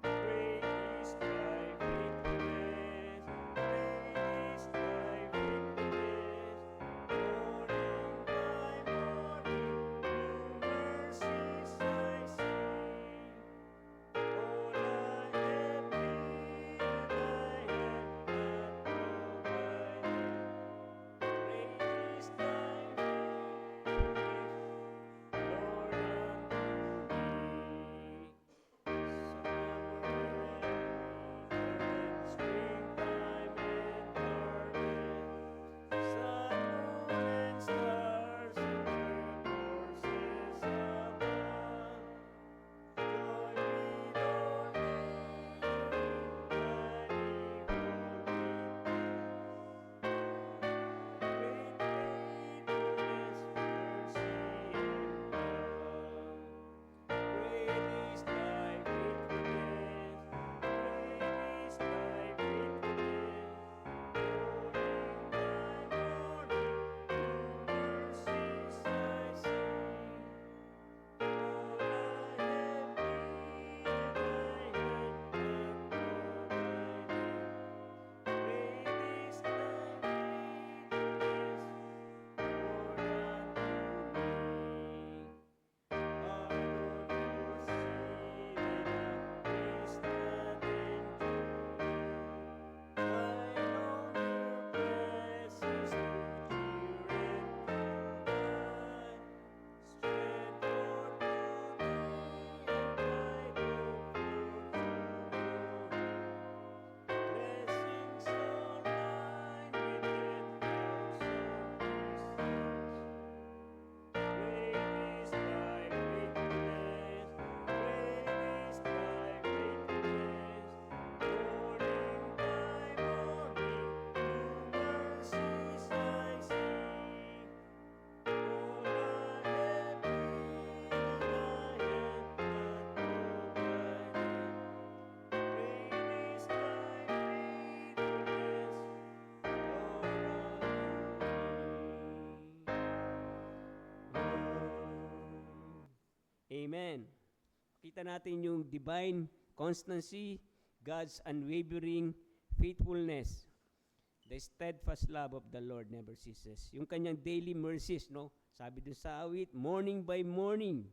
Great is Thy faithfulness, great is Thy faithfulness. Morning by morning, new mercies I see. All I have needed, Thy hand hath provided. Great is Thy faithfulness, Lord, unto me. Summer and winter, springtime and harvest, sun, moon, and stars in their courses above, join with all heaven, manifold witness. Great faithfulness, mercy, and love. Great is Thy faithfulness, great is Thy faithfulness. Morning by morning, new mercies I see. All I have needed, Thy hand hath provided. Great is Thy faithfulness, Lord, unto me. Pardon for sin is not enjoyed. I long Your blessings to cheer and provide. Strength for to me and guide Blessings all mine with 10,000 pieces. Great is Thy faithfulness, great is Thy faithfulness. Morning by morning, new mercies I see. All I have needed, Thy hand hath provided. Great is Thy faithfulness, Lord, unto me. Amen. Kita natin yung divine constancy, God's unwavering faithfulness. The steadfast love of the Lord never ceases. Yung kanyang daily mercies, no? Sabi dun sa awit, morning by morning,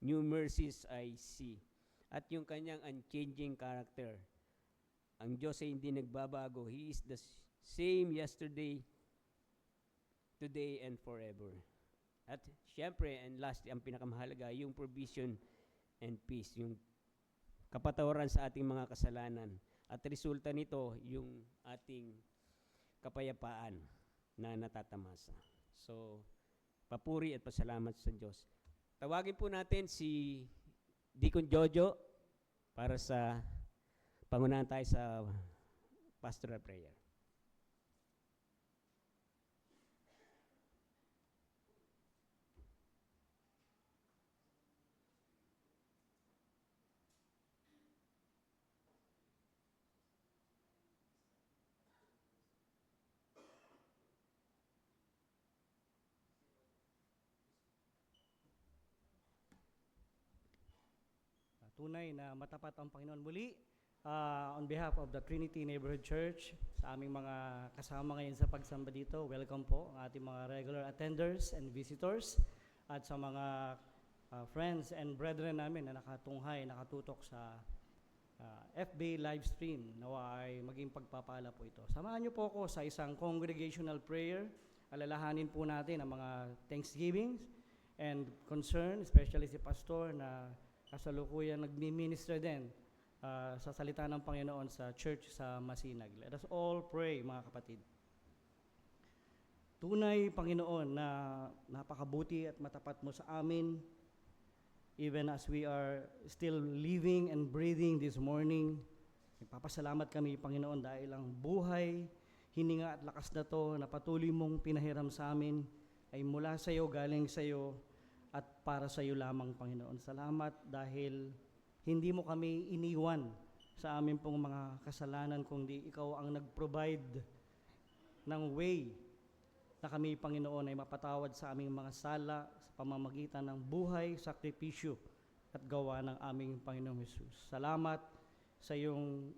new mercies I see. At yung kanyang unchanging character. Ang Diyos ay hindi nagbabago. He is the same yesterday, today, and forever. At syempre, and lastly, ang pinakamahalaga, yung provision and peace, yung kapatawaran sa ating mga kasalanan. At resulta nito, yung ating kapayapaan na natatamasa. So, papuri at pasalamat sa Diyos. Tawagin po natin si Deacon Jojo para sa pangunahan tayo sa pastoral prayer. Tunay na matapat ang Panginoon. Muli, on behalf of the Trinity Neighborhood Church, sa aming mga kasama ngayon sa pagsamba dito, welcome po ang ating mga regular attenders and visitors at sa mga friends and brethren namin na nakatunghay, nakatutok sa FB live stream. Nawa ay maging pagpapala po ito. Samahan niyo po ako sa isang congregational prayer. Alalahanin po natin ang mga thanksgivings and concern, especially si Pastor na kasalukuyan nagmi-minister din sa salita ng Panginoon sa church sa Masinag. Let us all pray, mga kapatid. Tunay, Panginoon, na napakabuti at matapat mo sa amin, even as we are still living and breathing this morning. Nagpapasalamat kami, Panginoon, dahil ang buhay, hininga at lakas na to na patuloy mong pinahiram sa amin ay mula sa iyo, galing sa iyo, at para sa iyo lamang, Panginoon. Salamat dahil hindi mo kami iniwan sa amin pong mga kasalanan, kundi ikaw ang nag-provide ng way na kami, Panginoon, ay mapatawad sa aming mga sala sa pamamagitan ng buhay, sakripisyo at gawa ng aming Panginoong Hesus. Salamat sa iyong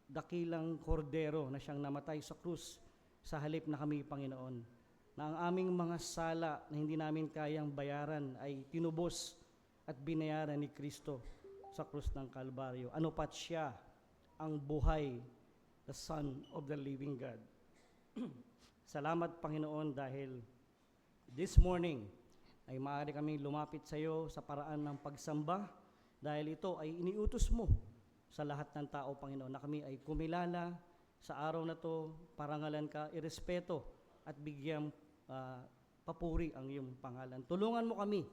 dakilang kordero na siyang namatay sa krus sa halip na kami, Panginoon, na ang aming mga sala na hindi namin kayang bayaran ay tinubos at binayaran ni Kristo sa krus ng Kalbaryo. Ano pat siya ang buhay, the Son of the living God. Salamat, Panginoon, dahil this morning ay maaari kaming lumapit sa iyo sa paraan ng pagsamba dahil ito ay iniutos mo sa lahat ng tao, Panginoon, na kami ay kumilala sa araw na to, parangalan ka, irespeto at bigyang papuri ang iyong pangalan. Tulungan mo kami,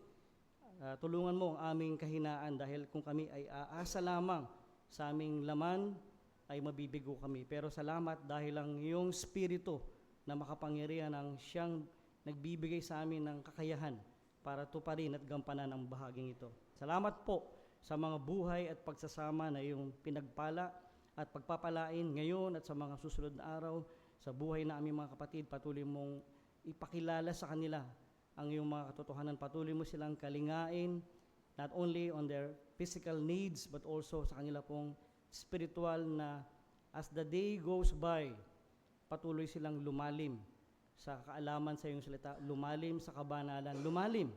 tulungan mo ang aming kahinaan dahil kung kami ay aasa lamang sa aming laman, ay mabibigo kami. Pero salamat dahil ang iyong spirito na makapangyarihan ang siyang nagbibigay sa amin ng kakayahan para tuparin at gampanan ang bahaging ito. Salamat po sa mga buhay at pagsasama na iyong pinagpala at pagpapalain ngayon at sa mga susunod na araw sa buhay na aming mga kapatid. Patuloy mong ipakilala sa kanila ang iyong mga katotohanan. Patuloy mo silang kalingain, not only on their physical needs, but also sa kanila pong spiritual na as the day goes by, patuloy silang lumalim sa kaalaman sa iyong salita, lumalim sa kabanalan, lumalim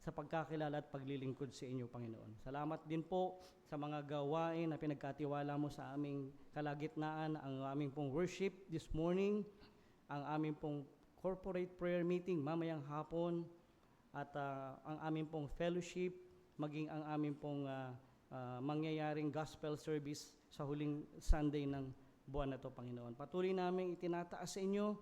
sa pagkakilala at paglilingkod sa inyo, Panginoon. Salamat din po sa mga gawain na pinagkatiwala mo sa aming kalagitnaan, ang aming pong worship this morning, ang aming pong corporate prayer meeting mamayang hapon, at ang aming pong fellowship, maging ang aming pong mangyayaring gospel service sa huling Sunday ng buwan na to, Panginoon. Patuloy namin itinataas sa inyo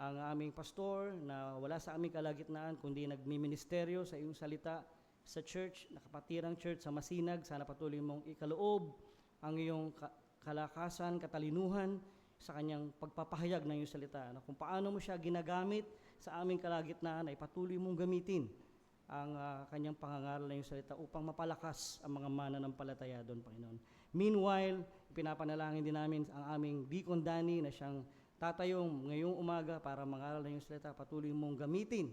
ang aming pastor na wala sa aming kalagitnaan kundi nagmi-ministeryo sa iyong salita sa church, nakapatirang church sa Masinag. Sana patuloy mong ikaloob ang iyong kalakasan, katalinuhan sa kanyang pagpapahayag ng iyong salita, na kung paano mo siya ginagamit sa aming kalagitnaan ay patuloy mong gamitin ang kanyang pangangaral ng iyong salita upang mapalakas ang mga mananampalataya doon, Panginoon. Meanwhile, pinapanalangin din namin ang aming Deacon Danny na siyang tatayong ngayong umaga para mangaral ng iyong salita. Patuloy mong gamitin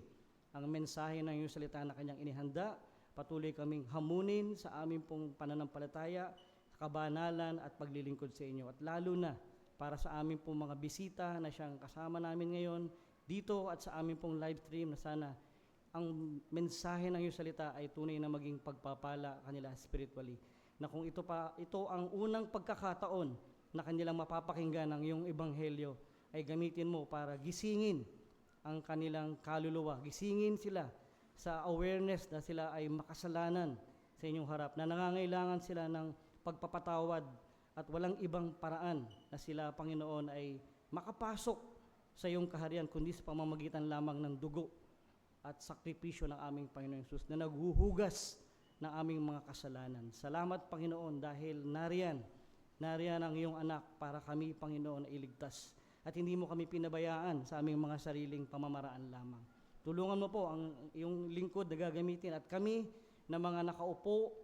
ang mensahe ng iyong salita na kanyang inihanda. Patuloy kaming hamunin sa aming pong pananampalataya, kabanalan at paglilingkod sa inyo. At lalo na para sa aming pong mga bisita na siyang kasama namin ngayon dito at sa aming pong live stream, na sana ang mensahe ng iyong salita ay tunay na maging pagpapala kanila spiritually. Na kung ito ang unang pagkakataon na kanilang mapapakinggan ang iyong ebanghelyo, ay gamitin mo para gisingin ang kanilang kaluluwa, gisingin sila sa awareness na sila ay makasalanan sa inyong harap, na nangangailangan sila ng pagpapatawad at walang ibang paraan na sila, Panginoon, ay makapasok sa iyong kaharian kundi sa pamamagitan lamang ng dugo at sakripisyo ng aming Panginoon Jesus na naghuhugas ng aming mga kasalanan. Salamat, Panginoon, dahil nariyan ang iyong anak para kami, Panginoon, ay iligtas at hindi mo kami pinabayaan sa aming mga sariling pamamaraan lamang. Tulungan mo po ang iyong lingkod na gagamitin at kami na mga nakaupo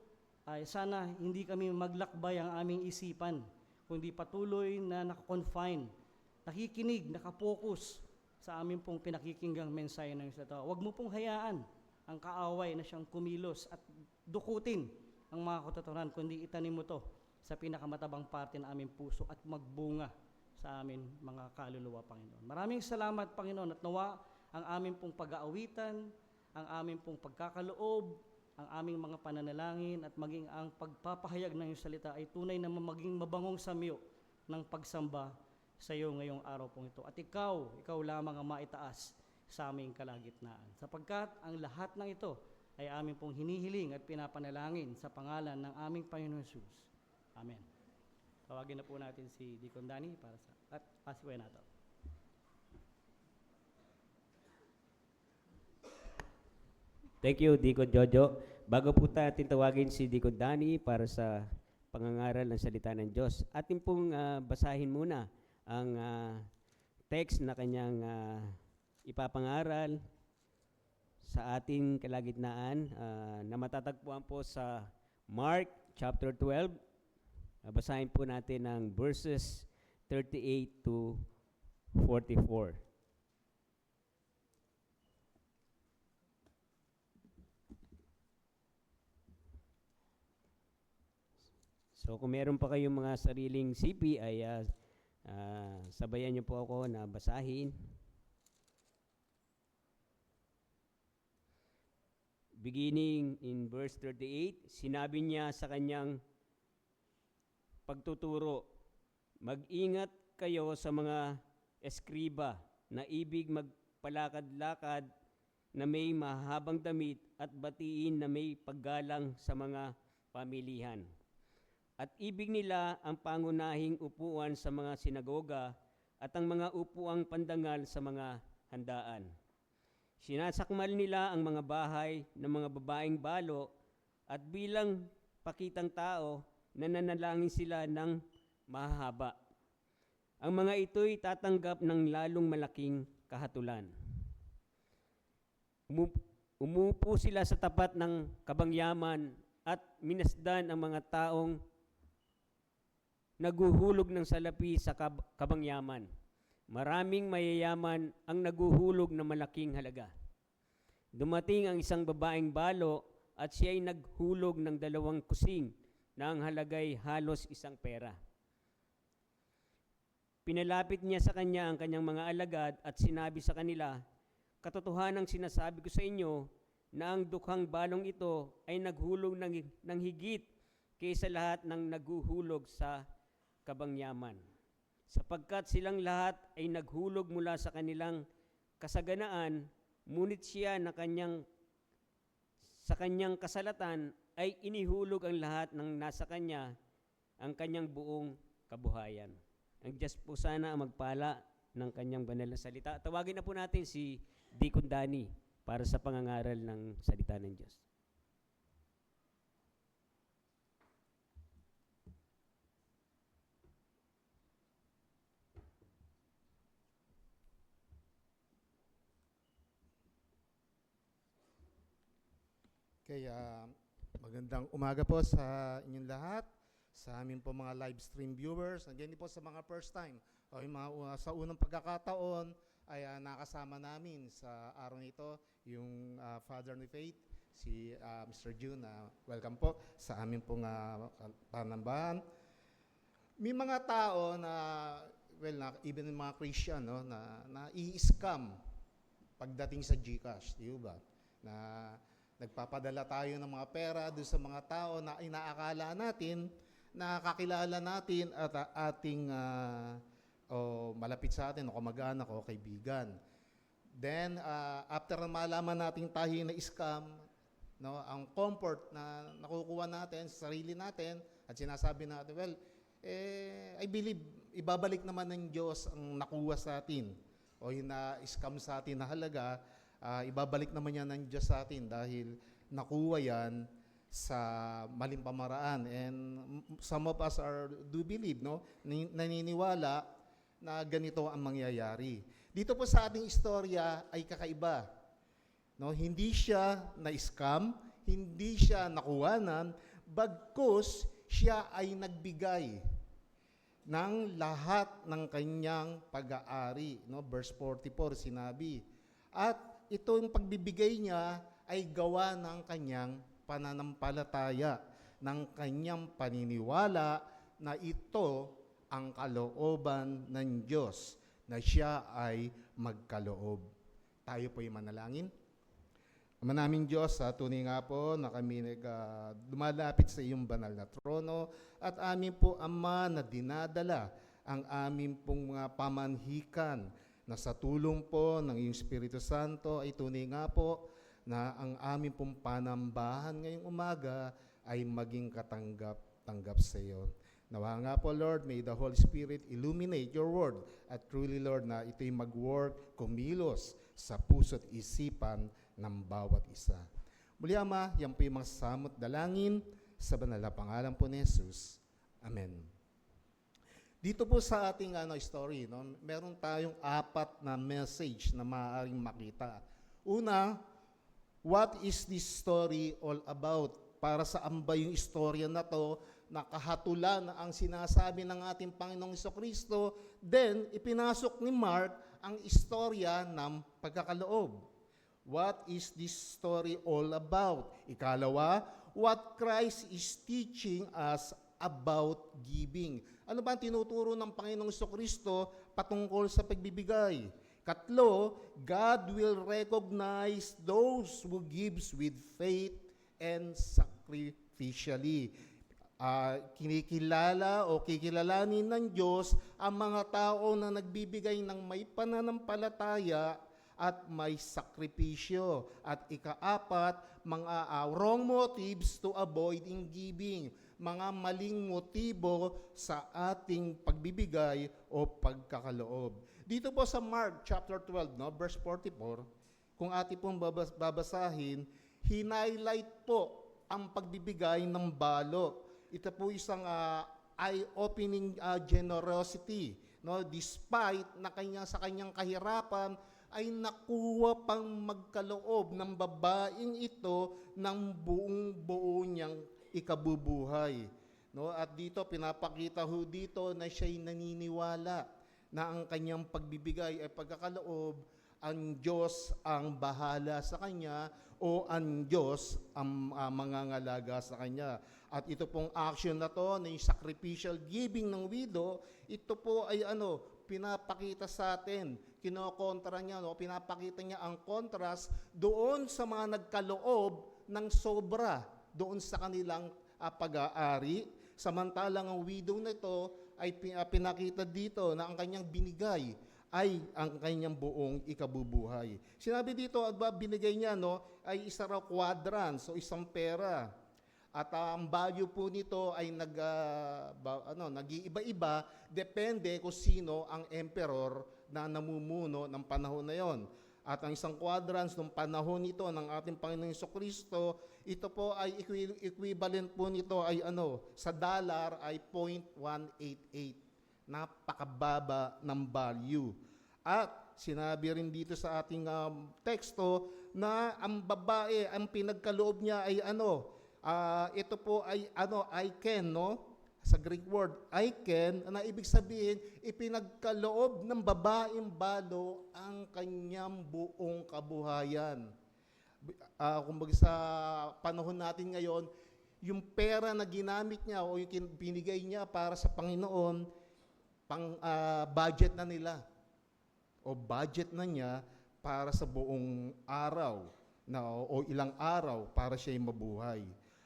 ay sana hindi kami maglakbay ang aming isipan, kundi patuloy na nakakonfine, nakikinig, nakapokus sa aming pong pinakikinggang mensahe ng isa tao. Huwag mo pong hayaan ang kaaway na siyang kumilos at dukutin ang mga katotohanan, kundi itanim mo to sa pinakamatabang parte ng aming puso at magbunga sa amin mga kaluluwa, Panginoon. Maraming salamat, Panginoon, at nawa ang aming pong pag-aawitan, ang aming pong pagkakaloob, ang aming mga pananalangin at maging ang pagpapahayag ng iyong salita ay tunay na maging mabangong samyo ng pagsamba sa iyo ngayong araw pong ito. At ikaw lamang ang maitaas sa aming kalagitnaan. Sapagkat ang lahat ng ito ay aming pong hinihiling at pinapanalangin sa pangalan ng aming Panginoon Jesus. Amen. Tawagin na po natin si Deacon Danny para sa at pasiway nato. Thank you, Deacon Jojo. Bago po natin tawagin si Deacon Danny para sa pangangaral ng salita ng Diyos, atin pong basahin muna ang text na kanyang ipapangaral sa ating kalagitnaan na matatagpuan po sa Mark chapter 12. Basahin po natin ang verses 38 to 44. So kung meron pa kayong mga sariling CP ay sabayan niyo po ako na basahin. Beginning in verse 38, sinabi niya sa kanyang pagtuturo, mag-ingat kayo sa mga eskriba na ibig magpalakad-lakad na may mahabang damit at batiin na may paggalang sa mga pamilihan. At ibig nila ang pangunahing upuan sa mga sinagoga at ang mga upuang pandangal sa mga handaan. Sinasakmal nila ang mga bahay ng mga babaeng balo at bilang pakitang tao, nananalangin sila ng mahahaba. Ang mga ito'y tatanggap ng lalong malaking kahatulan. Umupo sila sa tapat ng kabangyaman at minasdan ang mga taong naguhulog ng salapi sa kabangyaman. Maraming mayayaman ang naguhulog ng malaking halaga. Dumating ang isang babaeng balo at siya ay naghulog ng 2 kusing na ang halagay halos 1 pera. Pinalapit niya sa kanya ang kanyang mga alagad at sinabi sa kanila, katotohanang sinasabi ko sa inyo na ang dukhang balong ito ay naghulog ng higit kaysa lahat ng naguhulog sa kabangyaman. Sapagkat silang lahat ay naghulog mula sa kanilang kasaganaan, ngunit siya na sa kanyang kasalatan ay inihulog ang lahat ng nasa kanya, ang kanyang buong kabuhayan. Ang Diyos po sana ang magpala ng kanyang banal na salita. Tawagin na po natin si Deacon Danny para sa pangangaral ng salita ng Diyos. Okay, magandang umaga po sa inyong lahat, sa amin po mga live stream viewers, and din po sa mga first time, o yung mga sa unang pagkakataon ay nakasama namin sa araw nito, yung Father ni Faith, si Mr. June. Welcome po sa amin pong panambahan. May mga tao na, even mga Christian, no, na i-scam pagdating sa GCash, di ba? Na nagpapadala tayo ng mga pera doon sa mga tao na inaakala natin, nakakilala natin at ating malapit sa atin o kamag-anak o kaibigan. Then, after na malaman natin tayo na scam, no, ang comfort na nakukuha natin sa sarili natin at sinasabi natin, well, I believe, ibabalik naman ng Diyos ang nakuha sa atin o yung na-scam sa atin na halaga, ibabalik naman yan ng Diyos sa atin dahil nakuha yan sa maling pamaraan. And some of us do believe, no, naniniwala na ganito ang mangyayari. Dito po sa ating istorya ay kakaiba. No, hindi siya na-scam, hindi siya nakuhanan, bagkus siya ay nagbigay ng lahat ng kanyang pag-aari. No, verse 44 sinabi. At itong pagbibigay niya ay gawa ng kanyang pananampalataya, ng kanyang paniniwala na ito ang kalooban ng Diyos, na siya ay magkaloob. Tayo po'y manalangin. Ama naming Diyos, tunay nga po na kami lumalapit sa iyong banal na trono at amin po, Ama, na dinadala ang amin pong mga pamanhikan na sa tulong po ng iyong Espiritu Santo ay tunay nga po na ang amin pong panambahan ngayong umaga ay maging katanggap-tanggap sa iyo. Nawa nga po, Lord, may the Holy Spirit illuminate your word at truly, Lord, na ito'y mag-work, kumilos sa puso't isipan ng bawat isa. Muli, Ama, yan po yung mga samot dalangin sa banal na pangalan po ni Jesus. Amen. Dito po sa ating story, no, meron tayong 4 na message na maaaring makita. Una, what is this story all about? Para saan ba yung istorya na to? Nakahatulan ang sinasabi ng ating Panginoong Jesucristo. Then, ipinasok ni Mark ang istorya ng pagkakaloob. What is this story all about? Ikalawa, what Christ is teaching us about giving. Ano ba ang tinuturo ng Panginoong Jesucristo patungkol sa pagbibigay? Katlo, God will recognize those who gives with faith and sacrificially. Kinikilala o kikilalanin ng Diyos ang mga tao na nagbibigay ng may pananampalataya at may sakripisyo. At ika-4, mga wrong motives to avoid in giving. Mga maling motibo sa ating pagbibigay o pagkakaloob. Dito po sa Mark chapter 12, no, verse 44, kung ating pong babasahin, hinighlight po ang pagbibigay ng balo. Ito po isang eye-opening generosity, no? Despite na sa kanyang kahirapan ay nakuha pang magkaloob ng babaeng ito ng buong-buo niyang ikabubuhay, no? At dito pinapakita ho dito na siya'y naniniwala na ang kanyang pagbibigay ay pagkakaloob, ang Diyos ang bahala sa kanya o ang Diyos ang mangangalaga sa kanya. At ito pong action na to, na yung sacrificial giving ng widow, ito po ay pinapakita sa atin, kinokontra niya, pinapakita niya ang contrast doon sa mga nagkaloob ng sobra, doon sa kanilang pag-aari. Samantalang ang widow na ito ay pinakita dito na ang kanyang binigay ay ang kanyang buong ikabubuhay. Sinabi dito, at binigay niya, ay isa raw quadrans, so isang pera. At ang value po nito ay nag-iiba-iba, depende kung sino ang emperor na namumuno ng panahon na yon. At ang isang quadrans ng panahon nito ng ating Panginoong Jesucristo, ito po ay equivalent po nito ay sa dollar ay 0.188. Napakababa ng value. At sinabi rin dito sa ating teksto na ang babae, ang pinagkaloob niya ay ito po ay I can, sa Greek word, I can, na ibig sabihin, ipinagkaloob ng babaeng balo ang kanyang buong kabuhayan. Kumbaga sa panahon natin ngayon, yung pera na ginamit niya o yung binigay niya para sa Panginoon, budget na nila o budget na niya para sa buong araw o ilang araw para siya'y mabuhay.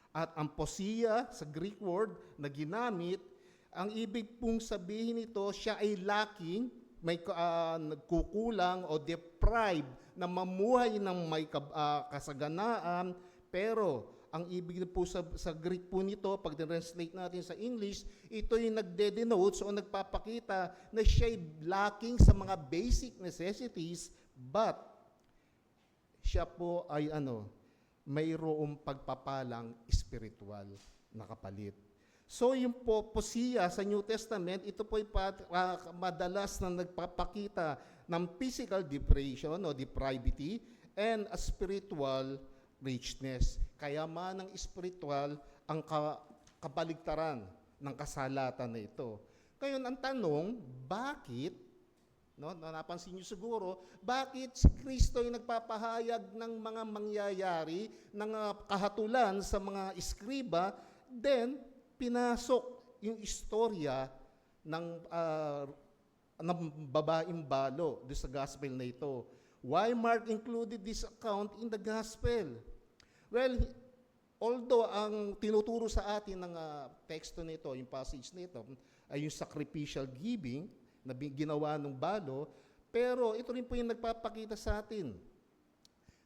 At ang posiya sa Greek word na ginamit, ang ibig pong sabihin nito, siya ay lacking, may nagkukulang o deprived deprived na mamuhay ng may kasaganaan, pero ang ibig po sa Greek po nito, pag translate natin sa English, ito yung nagde-denotes o nagpapakita na siya'y lacking sa mga basic necessities, but siya po ay mayroong pagpapalang spiritual na kapalit. So yung po siya sa New Testament, ito po ay madalas na nagpapakita ng physical deprivation o depravity and a spiritual richness. Kayamanan ng spiritual ang kabaligtaran ng kasalatan na ito. Ngayon, ang tanong, bakit, napansin niyo siguro, bakit si Kristo ay nagpapahayag ng mga mangyayari, ng kahatulan sa mga iskriba, then pinasok yung istorya ng babaeng balo doon sa gospel na ito. Why Mark included this account in the gospel? Well, although ang tinuturo sa atin ng teksto nito, yung passage nito, ay yung sacrificial giving na ginawa ng balo, pero ito rin po yung nagpapakita sa atin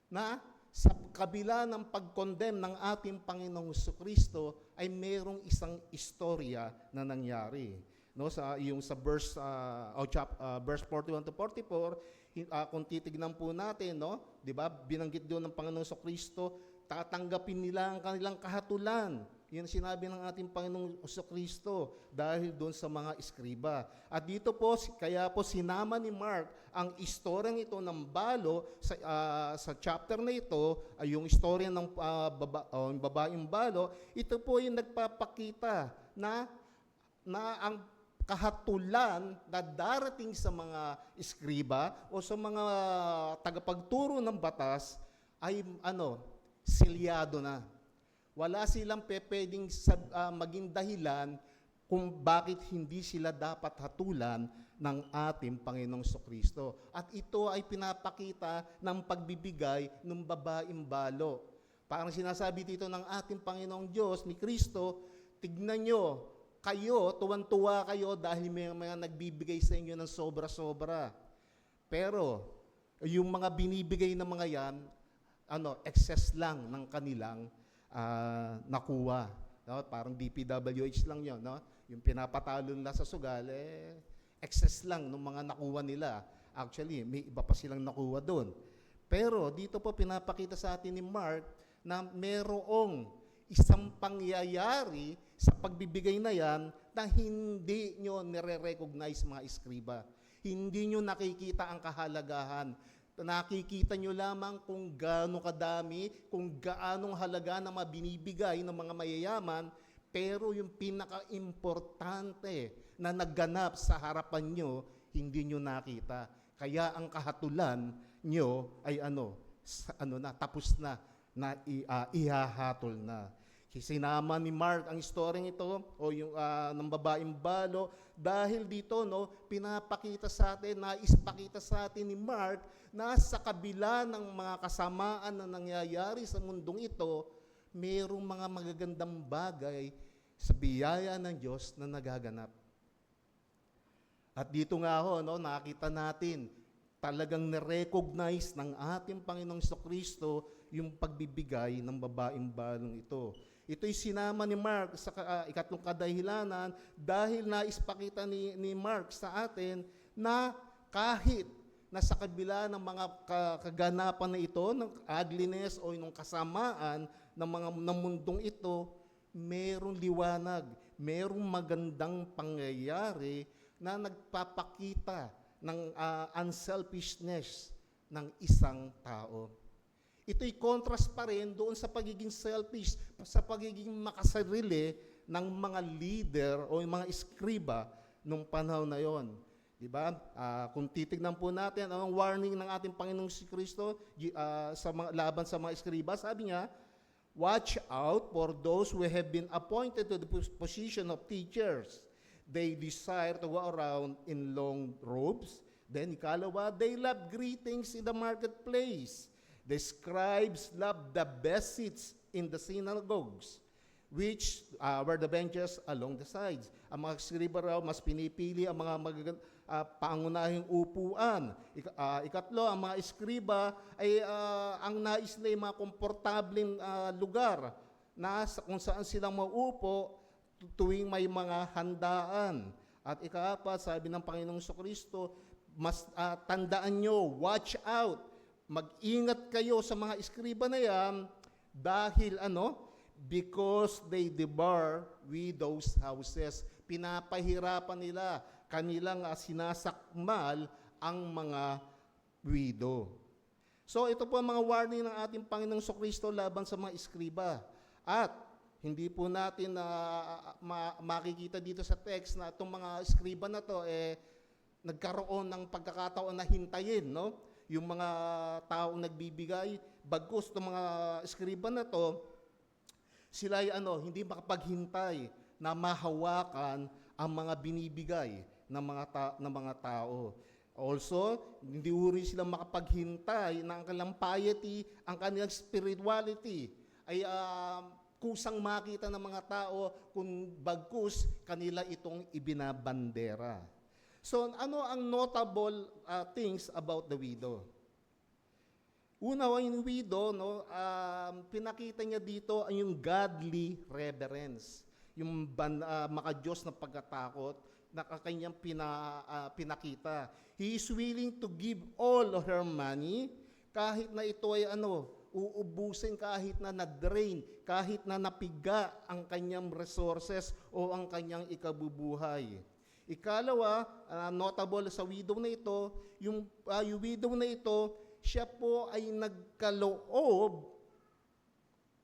na sa kabila ng pag-condemn ng ating Panginoong Jesucristo ay mayroong isang istorya na nangyari. Sa verse 41 to 44, kung titignan po natin, 'di ba? Binanggit doon ng Panginoong Jesucristo, tatanggapin nila ang kanilang kahatulan. Yan sinabi ng ating Panginoong Jesucristo dahil doon sa mga iskriba. At dito po, kaya po sinama ni Mark ang istoryang ito ng balo sa chapter na ito, ay yung istorya ng babaeng balo, ito po yung nagpapakita na ang kahatulan na darating sa mga iskriba o sa mga tagapagturo ng batas ay silyado na. Wala silang pwedeng maging dahilan kung bakit hindi sila dapat hatulan ng ating Panginoong Jesucristo. At ito ay pinapakita ng pagbibigay ng babaeng balo. Parang sinasabi dito ng ating Panginoong Diyos, ni Kristo, tignan nyo, kayo, tuwan-tuwa kayo dahil may mga nagbibigay sa inyo ng sobra-sobra. Pero, yung mga binibigay na mga yan, excess lang ng kanilang nakuha. Parang DPWH lang yun. Yung pinapatalo nila sa sugal, excess lang ng mga nakuha nila. Actually, may iba pa silang nakuha doon. Pero dito po pinapakita sa atin ni Mark na merong isang pangyayari sa pagbibigay na yan na hindi nyo nire-recognize mga iskriba. Hindi nyo nakikita ang kahalagahan. Nakikita nyo lamang kung gaano kadami, kung gaanong halaga na mabinibigay ng mga mayayaman, pero yung pinaka-importante na nagganap sa harapan nyo, hindi nyo nakita. Kaya ang kahatulan nyo ay tapos na ihahatol na. Sinama ni Mark ang istoryang ito o yung ng babaeng balo dahil dito pinapakita sa atin, naispakita sa atin ni Mark na sa kabila ng mga kasamaan na nangyayari sa mundong ito, mayroong mga magagandang bagay sa biyaya ng Diyos na nagaganap. At dito nga nakita natin talagang na-recognize ng ating Panginoong Jesucristo yung pagbibigay ng babaeng balong ito. Ito'y sinama ni Mark sa ikatlong kadahilanan dahil naispakita ni Mark sa atin na kahit na sa kabila ng mga kaganapan na ito, ng ugliness o ng kasamaan ng mundong ito, merong liwanag, merong magandang pangyayari na nagpapakita ng unselfishness ng isang tao. Ito'y contrast pa rin doon sa pagiging selfish, sa pagiging makasarili ng mga leader o yung mga iskriba nung panahon na yon. Diba? Kung titignan po natin ang warning ng ating Panginoong Kristo laban sa mga iskriba, sabi niya, watch out for those who have been appointed to the position of teachers. They desire to go around in long robes. Then, ikalawa, they love greetings in the marketplace. The scribes loved the best seats in the synagogues, which were the benches along the sides. Ang mga skriba raw, mas pinipili ang mga pangunahing upuan. Ikatlo, ang mga eskriba ay ang nais nila ay mga komportableng lugar kung saan silang maupo tuwing may mga handaan. At ikaapat, sabi ng Panginoong Kristo, mas tandaan nyo, watch out, mag-ingat kayo sa mga eskriba na yan dahil because they devour widows' houses. Pinapahirapan nila, kanilang sinasakmal ang mga widow. So ito po ang mga warning ng ating Panginoong Kristo laban sa mga eskriba. At hindi po natin makikita dito sa text na itong mga eskriba na to nagkaroon ng pagkakataon na hintayin, no? Yung mga taong nagbibigay, bagkus itong mga eskriba na to, sila ay hindi makapaghintay na mahawakan ang mga binibigay ng mga tao. Also, hindi rin sila makapaghintay na ang kanilang piety, ang kanilang spirituality ay kusang makita ng mga tao kung bagkus kanila itong ibinabandera. So, ano ang notable things about the widow? Una, yung widow, pinakita niya dito ang yung godly reverence, yung maka-Diyos na pagkatakot na kanyang pinakita. He is willing to give all of her money kahit na ito ay uubusin, kahit na na-drain, kahit na napiga ang kanyang resources o ang kanyang ikabubuhay. Ikalawa, notable sa widow na ito, yung widow na ito, siya po ay nagkaloob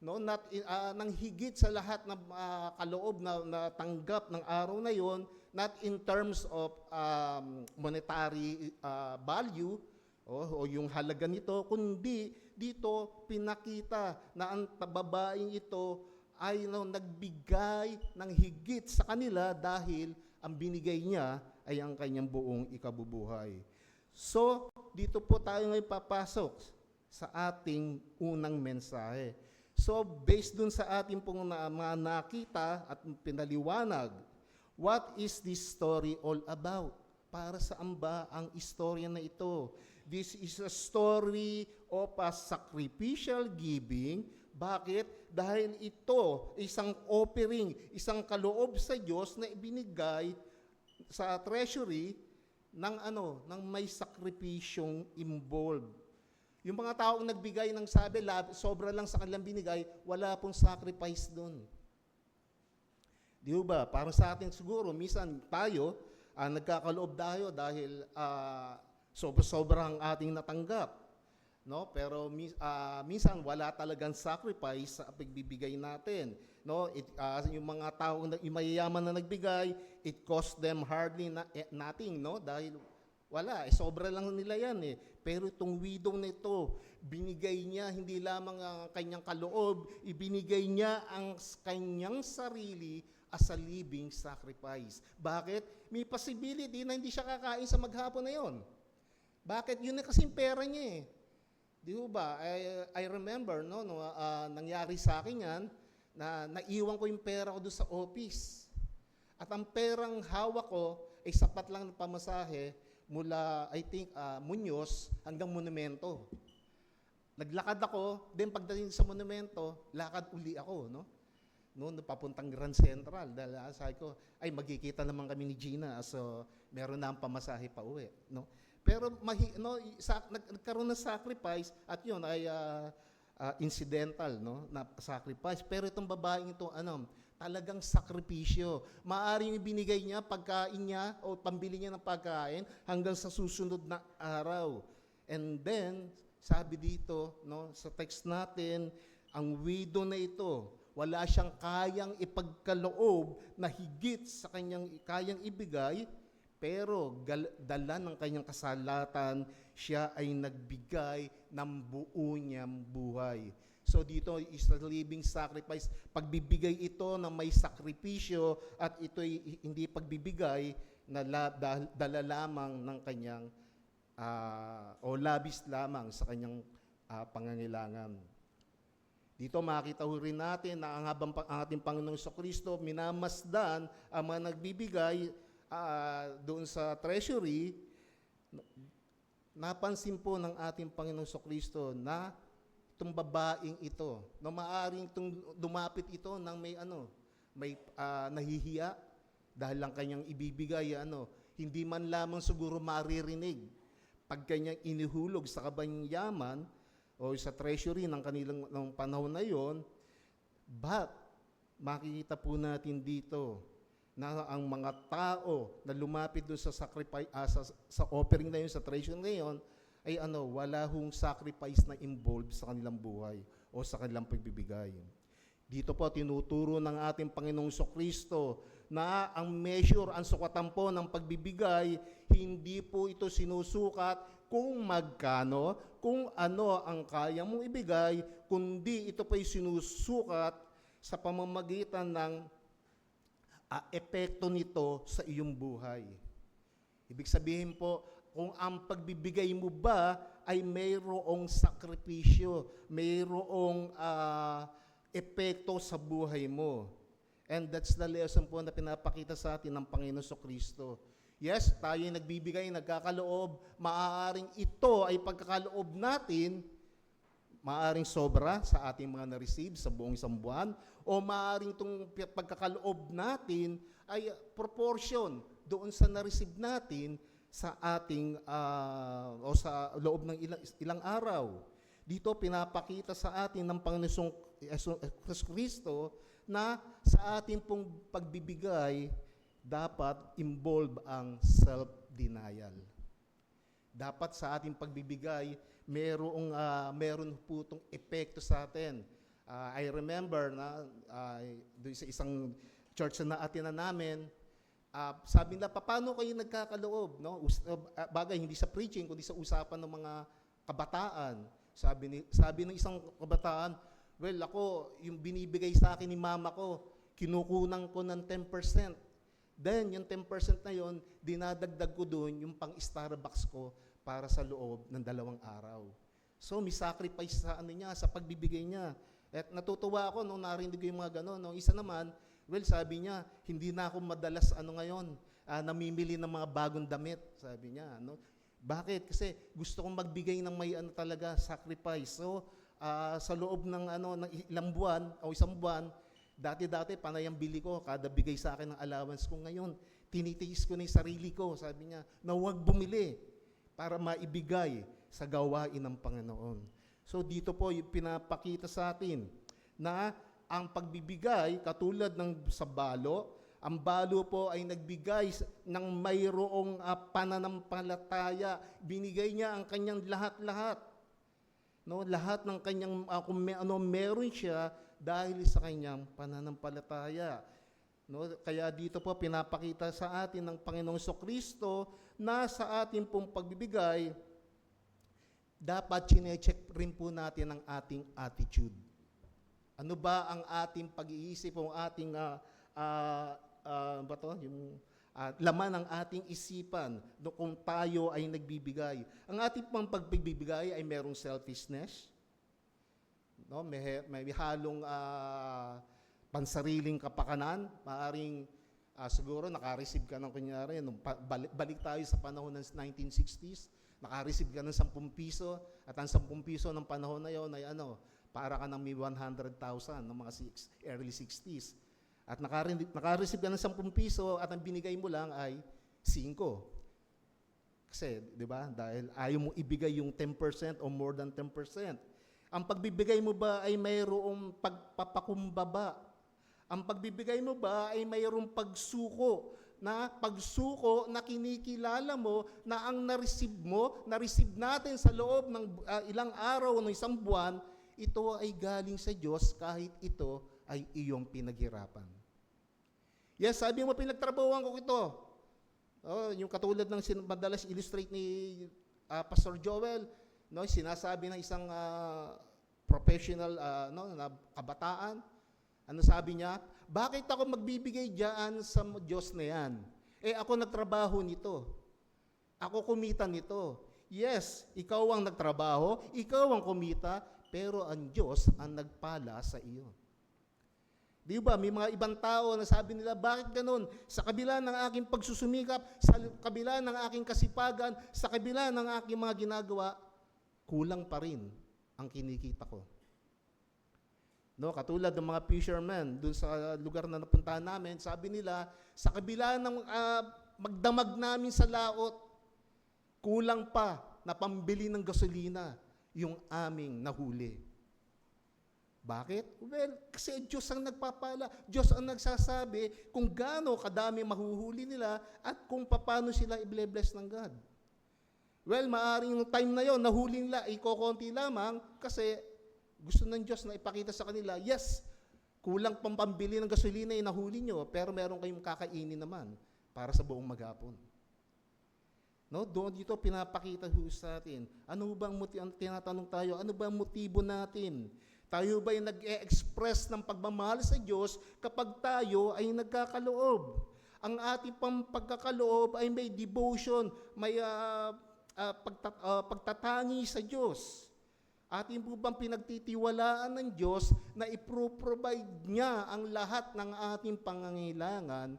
ng higit sa lahat ng kaloob na tanggap ng araw na yon, not in terms of monetary value o yung halaga nito, kundi dito pinakita na ang babaeng ito ay nagbigay ng higit sa kanila dahil ang binigay niya ay ang kanyang buong ikabubuhay. So, dito po tayo ngayon papasok sa ating unang mensahe. So, based dun sa ating pong mga nakita at pinaliwanag, what is this story all about? Para saan ba ang istorya na ito? This is a story of a sacrificial giving. Bakit? Dahil ito, isang offering, isang kaloob sa Diyos na ibinigay sa treasury ng may sakripisyong involved. Yung mga taong nagbigay ng sobra lang sa kanilang binigay, wala pong sacrifice doon. Di ba? Parang sa atin siguro, minsan tayo, nagkakaloob tayo dahil sobrang ating natanggap. No, pero minsan wala talagang sacrifice sa pagbibigay natin. No, yung mga tao yung mayayaman na nagbigay, it cost them hardly nothing, no? Dahil wala, sobra lang nila yan eh. Pero itong widow na ito, binigay niya hindi lamang ang kanyang kaloob, ibinigay niya ang kanyang sarili as a living sacrifice. Bakit? May possibility na hindi siya kakain sa maghapon na yon. Bakit? Yun na kasing pera niya eh. Di ba? I remember, nangyari sa akin yan, na naiwan ko yung pera ko doon sa office. At ang perang hawak ko ay sapat lang ng pamasahe mula, I think, Muñoz hanggang Monumento. Naglakad ako, then pagdating sa Monumento, lakad uli ako, no? Noon, papuntang Grand Central. Dahil sabi ko, ay magkikita naman kami ni Gina, so meron na ang pamasahe pa uwi, no? Pero nagkaroon ng sacrifice at yun ay incidental, no, na sacrifice. Pero itong babaeng ito, talagang sakripisyo. Maaaring ibinigay niya pagkain niya o pambili niya ng pagkain hanggang sa susunod na araw. And then, sabi dito, no, sa text natin, ang widow na ito, wala siyang kayang ipagkaloob na higit sa kanyang kayang ibigay, pero dala ng kanyang kasalatan, siya ay nagbigay ng buo niyang buhay. So dito is a living sacrifice. Pagbibigay ito na may sakripisyo at ito hindi pagbibigay na dala lamang ng kanyang o labis lamang sa kanyang pangangailangan. Dito makita rin natin na ang ating Panginoong Kristo minamasdan ang mga nagbibigay doon sa treasury, napansin po ng ating Panginoong Kristo na itong babaeng ito, na maaaring dumapit ito ng may nahihiya dahil lang kanyang ibibigay, hindi man lamang siguro maririnig pag kanyang inihulog sa kabanyaman o sa treasury ng kanilang ng panahon na yon. But makikita po natin dito na ang mga tao na lumapit doon sa sacrifice, sa offering na yun, sa treasury ngayon, ay wala hong sacrifice na involved sa kanilang buhay o sa kanilang pagbibigay. Dito po tinuturo ng ating Panginoong Kristo na ang measure, ang sukatan po ng pagbibigay, hindi po ito sinusukat kung magkano, kung ano ang kaya mong ibigay, kundi ito po ay sinusukat sa pamamagitan ng epekto nito sa iyong buhay. Ibig sabihin po, kung ang pagbibigay mo ba ay mayroong sakripisyo, mayroong epekto sa buhay mo. And that's the lesson po na pinapakita sa atin ng Panginoon Kristo. Yes, tayo ay nagbibigay, nagkakaloob, maaaring ito ay pagkakaloob natin, maaaring sobra sa ating mga na-receive sa buong isang buwan, o maaaring itong pagkakaloob natin ay proportion doon sa na-receive natin sa ating o sa loob ng ilang araw. Dito pinapakita sa atin ng Panginoong Kristo na sa ating pong pagbibigay dapat involve ang self-denial. Dapat sa ating pagbibigay meron po itong epekto sa atin. I remember na doon sa isang church na naatenan namin, sabi nila, paano kayo nagkakaloob? No? Bagay, hindi sa preaching, kundi sa usapan ng mga kabataan. Sabi ng isang kabataan, well, ako, yung binibigay sa akin ni mama ko, kinukunan ko ng 10%. Then, yung 10% na yon, dinadagdag ko doon yung pang-Starbucks ko para sa loob ng 2 araw. So, may sacrifice sa sa pagbibigay niya. At natutuwa ako nung narinig ko yung mga gano'n. Nung isa naman, well, sabi niya, hindi na ako madalas ngayon, namimili ng mga bagong damit, sabi niya. Bakit? Kasi gusto kong magbigay ng may talaga, sacrifice. So, sa loob ng ilang buwan o isang buwan, dati panay ang bili ko, kada bigay sa akin ng allowance ko ngayon, tinitiis ko na yung sarili ko, sabi niya, na huwag bumili para maibigay sa gawain ng Panginoon. So dito po yung pinapakita sa atin na ang pagbibigay, katulad ng sa balo, ang balo po ay nagbigay ng mayroong pananampalataya. Binigay niya ang kanyang lahat-lahat. No, lahat ng kanyang kung meron siya dahil sa kanyang pananampalataya. No, kaya dito po pinapakita sa atin ng Panginoong Kristo na sa ating pong pagbibigay, dapat chine-check rin po natin ang ating attitude. Ano ba ang ating pag-iisip, ang ating laman ng ating isipan kung tayo ay nagbibigay. Ang ating pang pagbibigay ay merong selfishness, no? May halong pansariling kapakanan, maaring siguro naka-receive ka ng kunyari, balik tayo sa panahon ng 1960s, naka-receive ka ng 10 piso, at ang 10 piso ng panahon na yon ay para ka ng may 100,000 ng mga early 60s. At naka-receive ka ng 10 piso at ang binigay mo lang ay 5. Kasi, di ba, dahil ayaw mo ibigay yung 10% o more than 10%. Ang pagbibigay mo ba ay mayroong pagpapakumbaba? Ang pagbibigay mo ba ay mayroong pagsuko na kinikilala mo na ang na-receive natin sa loob ng ilang araw o isang buwan, ito ay galing sa Diyos kahit ito ay iyong pinaghirapan. Yes, sabi mo, pinagtrabahuan ko ito. Yung katulad ng madalas illustrate ni Pastor Joel, sinasabi ng isang professional na kabataan, ano sabi niya? Bakit ako magbibigay diyan sa Diyos na yan? Ako nagtrabaho nito. Ako kumita nito. Yes, ikaw ang nagtrabaho, ikaw ang kumita, pero ang Diyos ang nagpala sa iyo. Di ba? May mga ibang tao na sabi nila, bakit ganun? Sa kabila ng aking pagsusumikap, sa kabila ng aking kasipagan, sa kabila ng aking mga ginagawa, kulang pa rin ang kinikita ko. No, katulad ng mga fishermen dun sa lugar na napuntahan namin, sabi nila, sa kabila ng magdamag namin sa laot, kulang pa na pambili ng gasolina yung aming nahuli. Bakit? Well, kasi Diyos ang nagpapala. Diyos ang nagsasabi kung gaano kadami mahuhuli nila at kung paano sila i-bless ng God. Well, maaring yung time na yon nahuli nila, ikokonti lamang kasi gusto ng Diyos na ipakita sa kanila, yes, kulang pang pambili ng gasolina yung nahuli nyo, pero meron kayong kakainin naman para sa buong maghapon. No, doon dito pinapakita sa atin, ano bang tinatanong tayo, ano bang motibo natin? Tayo ba'y nag-e-express ng pagmamahal sa Diyos kapag tayo ay nagkakaloob? Ang ating pagkakaloob ay may devotion, may pagtatangi sa Diyos. Ating po bang pinagtitiwalaan ng Diyos na ipro-provide niya ang lahat ng ating pangangailangan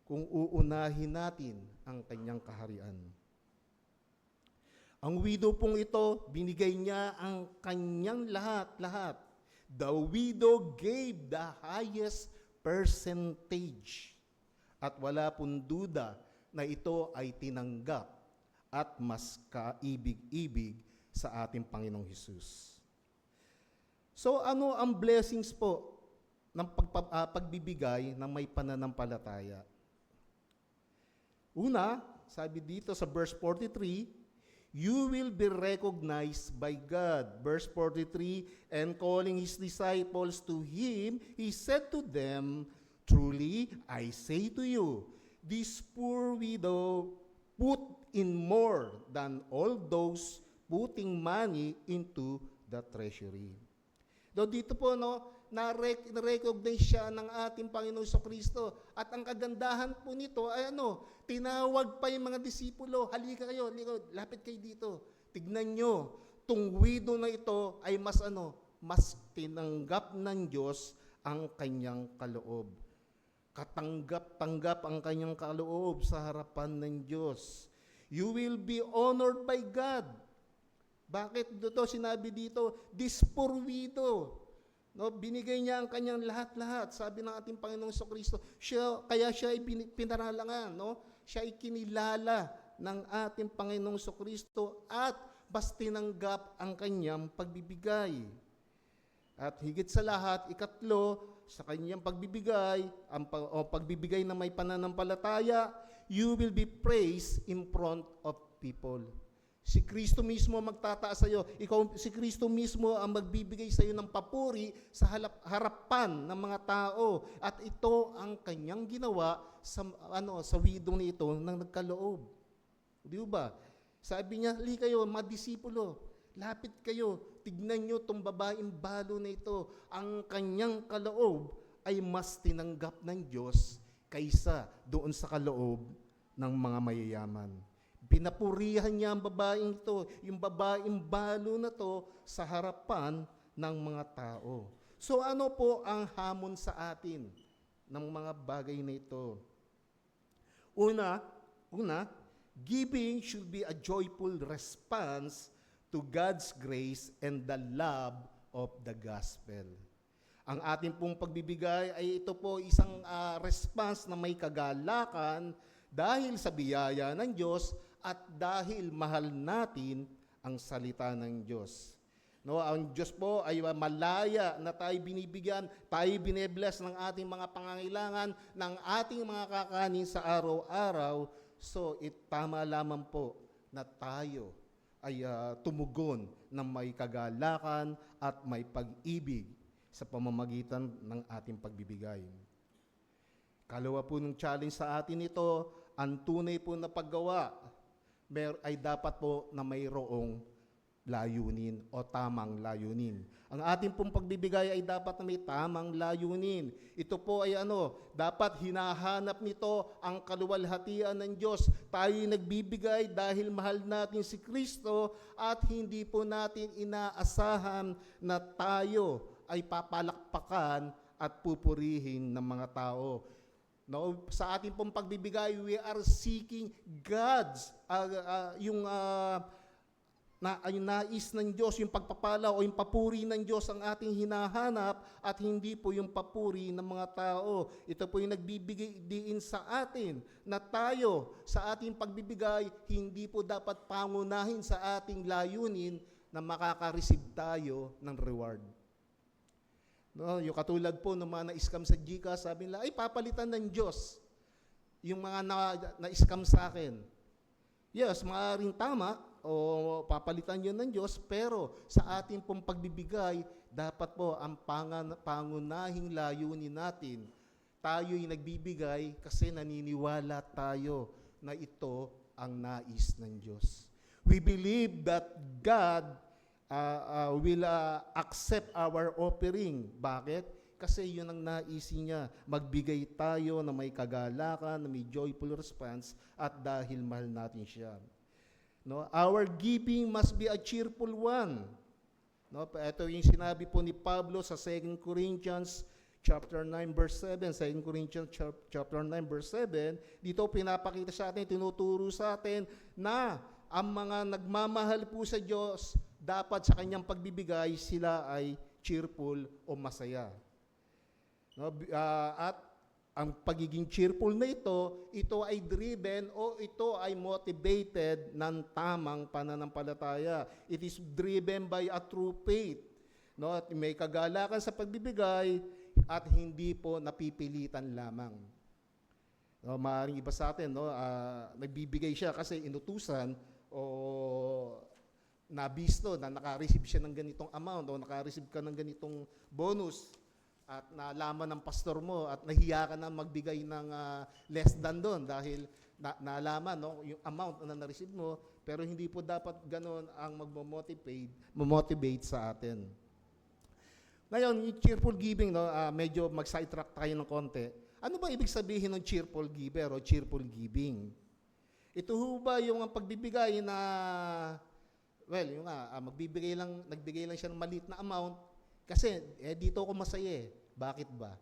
kung uunahin natin ang kanyang kaharian? Ang widow pong ito, binigay niya ang kanyang lahat-lahat. The widow gave the highest percentage. At wala pong duda na ito ay tinanggap at mas kaibig-ibig sa ating Panginoong Hesus. So ano ang blessings po ng pagbibigay ng may pananampalataya? Una, sabi dito sa verse 43, you will be recognized by God. Verse 43, and calling his disciples to him, he said to them, truly, I say to you, this poor widow put in more than all those putting money into the treasury. Dito po, na-recognize siya ng ating Panginoon Kristo. At ang kagandahan po nito ay tinawag pa yung mga disipulo, halika kayo, lapit kayo dito. Tignan nyo, tong widow na ito ay mas tinanggap ng Diyos ang kanyang kaloob. Katanggap-tanggap ang kanyang kaloob sa harapan ng Diyos. You will be honored by God. Bakit dito sinabi dito, this poor widow, binigay niya ang kanyang lahat-lahat. Sabi ng ating Panginoong Kristo, kaya siya ay pinaralangan, siya ay kinilala ng ating Panginoong Kristo at mas tinanggap ang kanyang pagbibigay. At higit sa lahat, ikatlo, sa kanyang pagbibigay, pagbibigay na may pananampalataya, you will be praised in front of people. Si Kristo mismo magtataas sa iyo. Si Kristo mismo ang magbibigay sa iyo ng papuri sa harapan ng mga tao. At ito ang kanyang ginawa sa widow nito nang nagkaloob. Di ba? Sabi niya, kayo, mga disipulo, lapit kayo, tignan nyo itong babaeng balo na ito. Ang kanyang kaloob ay mas tinanggap ng Diyos kaysa doon sa kaloob ng mga mayayaman. Pinapurihan niya ang babaeng ito, yung babaeng balo na to sa harapan ng mga tao. So ano po ang hamon sa atin ng mga bagay na ito? Una, giving should be a joyful response to God's grace and the love of the gospel. Ang ating pong pagbibigay ay ito po isang response na may kagalakan dahil sa biyaya ng Diyos at dahil mahal natin ang salita ng Diyos. Ang Diyos po ay malaya na tayo binibigyan, tayo binebless ng ating mga pangangailangan, ng ating mga kakanin sa araw-araw. So, tama lamang po na tayo ay tumugon ng may kagalakan at may pag-ibig sa pamamagitan ng ating pagbibigay. Kalawa po ng challenge sa atin ito, ang tunay po na paggawa ay dapat po na mayroong layunin o tamang layunin. Ang ating pong pagbibigay ay dapat na may tamang layunin. Ito po ay dapat hinahanap nito ang kaluwalhatian ng Diyos. Tayo nagbibigay dahil mahal natin si Kristo at hindi po natin inaasahan na tayo ay papalakpakan at pupurihin ng mga tao. No, sa ating pong pagbibigay, we are seeking God's yung nais ng Diyos, yung pagpapala o yung papuri ng Diyos ang ating hinahanap at hindi po yung papuri ng mga tao. Ito po yung nagbibigay diin sa atin na tayo sa ating pagbibigay, hindi po dapat pangunahin sa ating layunin na makaka-receive tayo ng reward. No, yung katulad po ng mga na-scam sa GCash, sabi nila, ay papalitan ng Diyos yung mga na-scam sa akin. Yes, maaaring tama o papalitan yun ng Diyos, pero sa ating pong pagbibigay, dapat po ang pangunahing layunin natin, tayo'y nagbibigay kasi naniniwala tayo na ito ang nais ng Diyos. We believe that God will accept our offering. Bakit? Kasi yun ang naisin niya. Magbigay tayo na may kagalakan, na may joyful response, at dahil mahal natin siya. No, our giving must be a cheerful one. No, ito yung sinabi po ni Pablo sa 2 Corinthians chapter 9 verse 7, 2 Corinthians chapter 9 verse 7, dito pinapakita sa atin, tinuturo sa atin na ang mga nagmamahal po sa Diyos, dapat sa kanyang pagbibigay sila ay cheerful o masaya. No, at ang pagiging cheerful na ito ay driven o ito ay motivated ng tamang pananampalataya. It is driven by a true faith. No, at may kagalakan sa pagbibigay at hindi po napipilitan lamang. No, maaaring iba sa atin, no, nagbibigay siya kasi inutusan o nabisto na naka-receive siya ng ganitong amount o naka-receive ka ng ganitong bonus at nalaman ng pastor mo at nahiya ka na magbigay ng less than doon dahil nalaman, no, yung amount na na-receive mo, pero hindi po dapat ganoon ang mag-motivate sa atin. Ngayon, yung cheerful giving, no, medyo mag-sidetrack tayo ng konti. Ano ba ibig sabihin ng cheerful giver o cheerful giving? Ito ho ba yung pagbibigay na, well, yung nagbigay lang siya ng maliit na amount, kasi dito ako masaya eh. Bakit ba?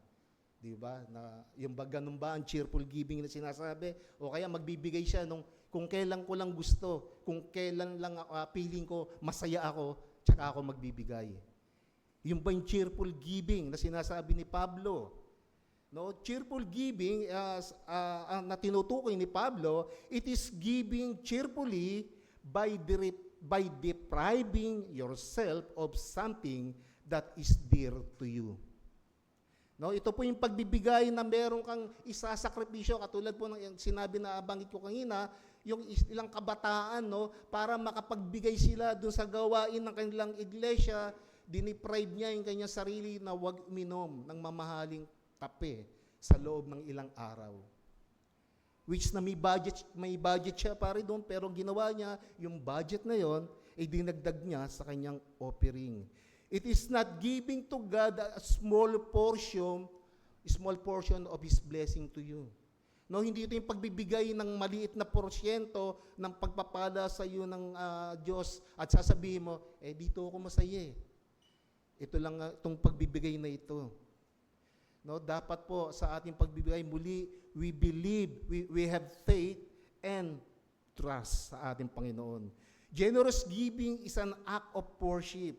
Di ba? Na yung ba ganun ba ang cheerful giving na sinasabi? O kaya magbibigay siya nung kung kailan ko lang gusto, kung kailan lang feeling ko masaya ako, tsaka ako magbibigay. Yung ba yung cheerful giving na sinasabi ni Pablo? No, cheerful giving na tinutukoy ni Pablo, it is giving cheerfully by depriving yourself of something that is dear to you. No, ito po yung pagbibigay na meron kang isasakripisyo, katulad po ng sinabi na banggit ko kanina, yung ilang kabataan, no, para makapagbigay sila dun sa gawain ng kanilang iglesia, diniprive niya yung kanyang sarili na wag uminom ng mamahaling kape sa loob ng ilang araw. Which na may budget siya pare doon, pero ginawa niya, yung budget na yon, dinagdag niya sa kanyang offering. It is not giving to God a small portion of His blessing to you. No, hindi ito yung pagbibigay ng maliit na porsyento ng pagpapala sa iyo ng Diyos at sasabihin mo, dito ako masaya eh. Ito lang itong pagbibigay na ito. No, dapat po sa ating pagbibigay muli, we believe, we have faith and trust sa ating Panginoon. Generous giving is an act of worship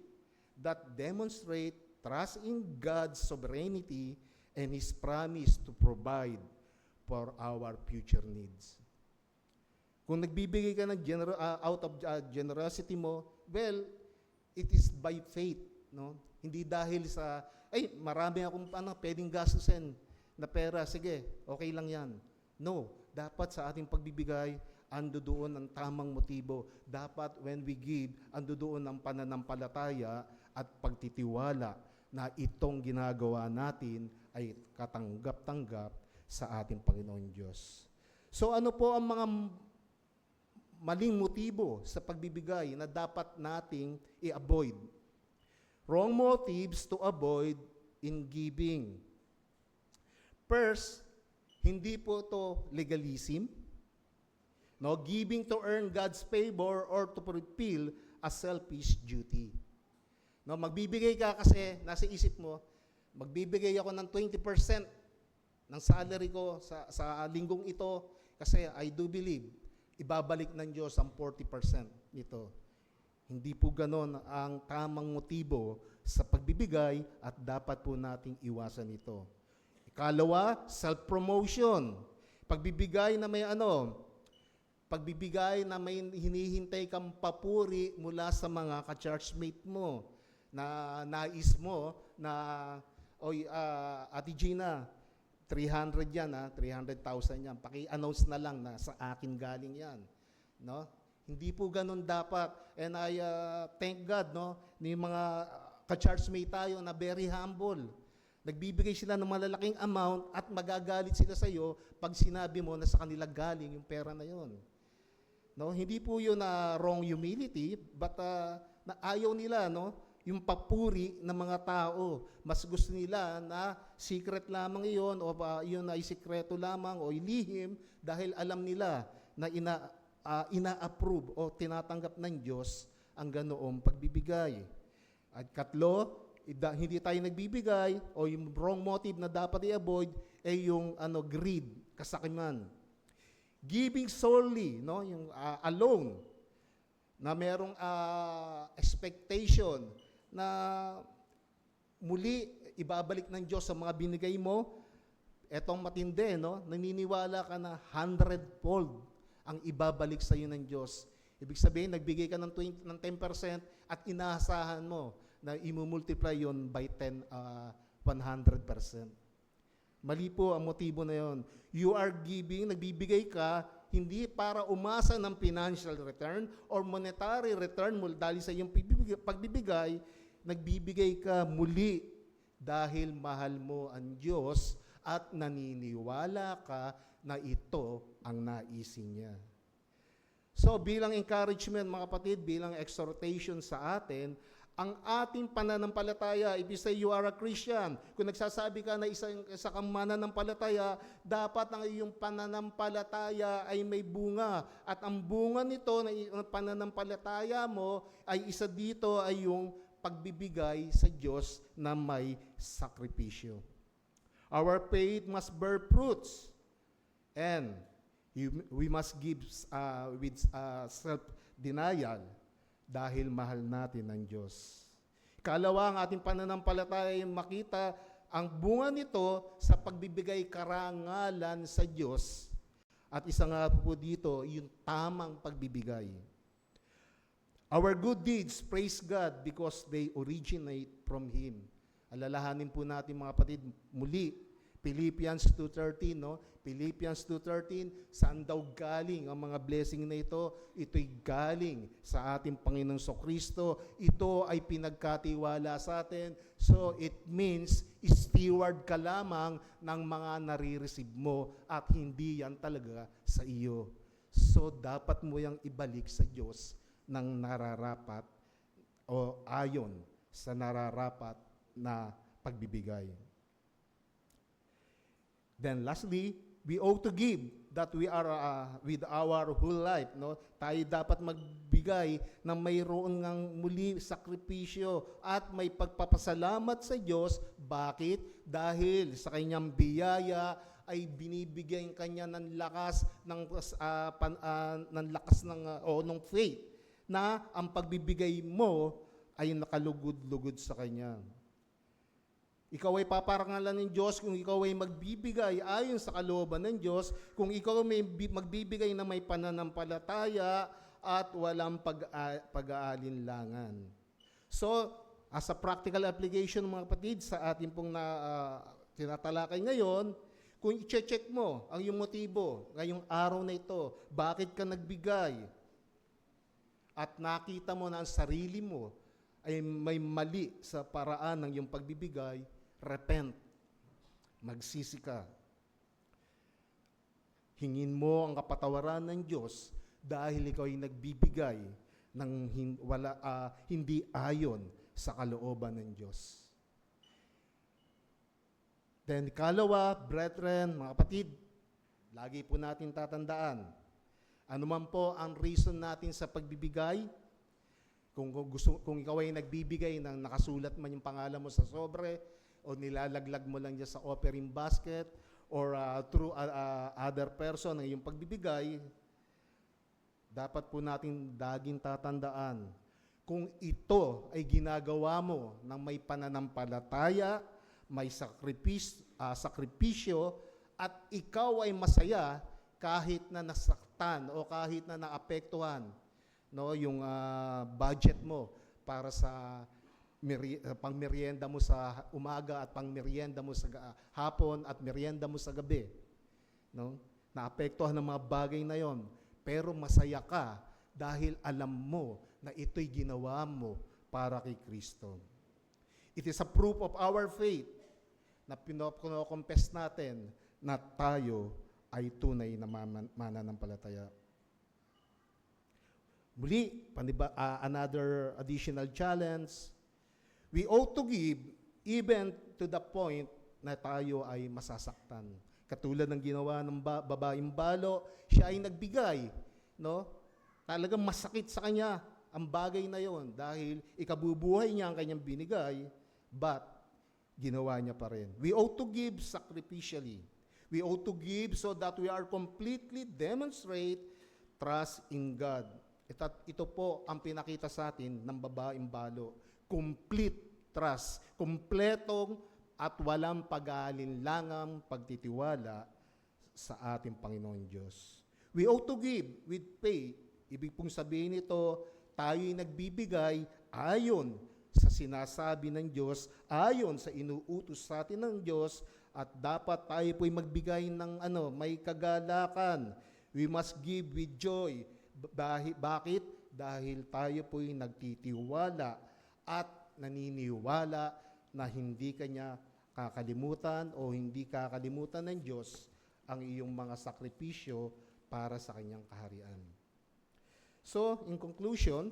that demonstrate trust in God's sovereignty and His promise to provide for our future needs. Kung nagbibigay ka ng out of generosity mo, well, it is by faith, no? Hindi dahil sa, marami akong pwedeng gastusin na pera, sige, okay lang yan. No, dapat sa ating pagbibigay, ando doon ang tamang motibo. Dapat when we give, ando doon ang pananampalataya at pagtitiwala na itong ginagawa natin ay katanggap-tanggap sa ating Panginoon Diyos. So ano po ang mga maling motibo sa pagbibigay na dapat nating i-avoid? Wrong motives to avoid in giving. First, hindi po to legalism. No, giving to earn God's favor or to fulfill a selfish duty. No, magbibigay ka kasi nasa isip mo, magbibigay ako ng 20% ng salary ko sa linggong ito kasi I do believe ibabalik ng Diyos ang 40% nito. Hindi po ganon ang tamang motibo sa pagbibigay at dapat po nating iwasan ito. Ikalawa, self-promotion. Pagbibigay na may hinihintay kang papuri mula sa mga ka-churchmate mo na nais mo na, oy, Ate Gina, 300 yan, 300,000 yan. Paki-announce na lang na sa akin galing yan. No? Hindi po ganun dapat. And I thank God, no, ni mga ka-churchmate tayo na very humble. Nagbibigay sila ng malalaking amount at magagalit sila sa iyo pag sinabi mo na sa kanila galing yung pera na yon. No, hindi po yun na wrong humility, but na ayaw nila, no, yung papuri ng mga tao. Mas gusto nila na secret lamang iyon o yun ay sikreto lamang o ilihim dahil alam nila na ina-approve o tinatanggap ng Diyos ang ganoong pagbibigay. At katlo, hindi tayo nagbibigay o yung wrong motive na dapat i-avoid ay yung greed, kasakiman. Giving solely, no, yung alone, na merong expectation na muli ibabalik ng Diyos sa mga binigay mo. Etong matindi, no, naniniwala ka na 100-fold ang ibabalik sa iyo ng Diyos. Ibig sabihin, nagbigay ka ng 10% at inaasahan mo na imumultiply yon by 100%. Mali po ang motibo na yon. You are giving, nagbibigay ka, hindi para umasa ng financial return or monetary return dahil sa iyong pagbibigay, nagbibigay ka muli dahil mahal mo ang Diyos at naniniwala ka na ito ang naisin niya. So bilang encouragement mga kapatid, bilang exhortation sa atin, ang ating pananampalataya, if you say you are a Christian, kung nagsasabi ka na isa kang mananampalataya, dapat ang iyong pananampalataya ay may bunga. At ang bunga nito na pananampalataya mo ay isa dito ay yung pagbibigay sa Diyos na may sakripisyo. Our faith must bear fruits. And we must give with self-denial dahil mahal natin ang Diyos. Ikalawa, ang ating pananampalataya ay makita ang bunga nito sa pagbibigay karangalan sa Diyos. At isa nga po dito, yung tamang pagbibigay. Our good deeds, praise God, because they originate from Him. Alalahanin po natin mga kapatid, muli, Philippians 2:13, no? Philippians 2:13, saan daw galing ang mga blessing na ito? Ito'y galing sa ating Panginoong Kristo. Ito ay pinagkatiwala sa atin. So it means steward ka lamang ng mga nare-receive mo at hindi yan talaga sa iyo. So dapat mo yang ibalik sa Diyos ng nararapat o ayon sa nararapat na pagbibigay. Then lastly, we ought to give that we are with our whole life. No? Tayo dapat magbigay ng mayroon ng muli sakripisyo at may pagpapasalamat sa Diyos. Bakit? Dahil sa kanyang biyaya ay binibigyan kanya ng lakas ng faith na ang pagbibigay mo ay nakalugod-lugod sa kanya. Ikaw ay paparangalan ng Diyos kung ikaw ay magbibigay ayon sa kalooban ng Diyos, kung ikaw ay magbibigay na may pananampalataya at walang pag-aalinlangan. So, as a practical application mga kapatid sa ating pong tinatalakay ngayon, kung i-check mo ang iyong motibo ngayong araw na ito, bakit ka nagbigay? At nakita mo na ang sarili mo ay may mali sa paraan ng iyong pagbibigay, repent. Magsisi ka. Hingin mo ang kapatawaran ng Diyos dahil ikaw ay nagbibigay ng hindi ayon sa kalooban ng Diyos. Then, ikalawa, brethren, mga kapatid, lagi po natin tatandaan, ano man po ang reason natin sa pagbibigay, kung ikaw ay nagbibigay ng nakasulat man yung pangalan mo sa sobre, o nilalaglag mo lang dyan sa offering basket or through other person ang iyong pagbibigay, dapat po natin daging tatandaan, kung ito ay ginagawa mo ng may pananampalataya, may sakripisyo, at ikaw ay masaya kahit na nasaktan o kahit na naapektuhan, no, yung budget mo para sa pangmeryenda mo sa umaga at pangmeryenda mo sa hapon at meryenda mo sa gabi, no? Naapektuhan ng mga bagay na yon, pero masaya ka dahil alam mo na ito'y ginawa mo para kay Kristo. It is a proof of our faith na pinocompess natin na tayo ay tunay na mananampalataya. Muli, another additional challenge, we ought to give even to the point na tayo ay masasaktan. Katulad ng ginawa ng babaeng balo, siya ay nagbigay, no? Talagang masakit sa kanya ang bagay na yon dahil ikabubuhay niya ang kanyang binigay, but ginawa niya pa rin. We ought to give sacrificially. We ought to give so that we are completely demonstrate trust in God. Ito po ang pinakita sa atin ng babaeng balo. Complete trust. Kompletong at walang pag-aalinlangang pagtitiwala sa ating Panginoon Diyos. We ought to give with faith. Ibig pong sabihin nito, tayo'y nagbibigay ayon sa sinasabi ng Diyos, ayon sa inuutos sa atin ng Diyos, at dapat tayo po'y magbigay ng may kagalakan. We must give with joy. Bakit? Dahil tayo po'y nagtitiwala at naniniwala na hindi kanya kakalimutan o hindi kakalimutan ng Diyos ang iyong mga sakripisyo para sa kanyang kaharian. So, in conclusion,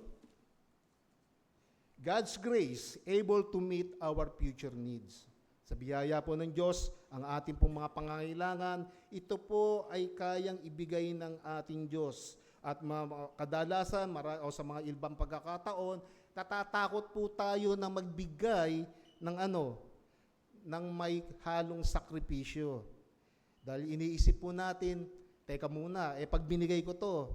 God's grace able to meet our future needs. Sa biyaya po ng Diyos, ang ating pong mga pangangailangan, ito po ay kayang ibigay ng ating Diyos. At kadalasan, o sa mga ibang pagkakataon, natatakot po tayo na magbigay ng ng may halong sakripisyo. Dahil iniisip po natin, teka muna, pag binigay ko to,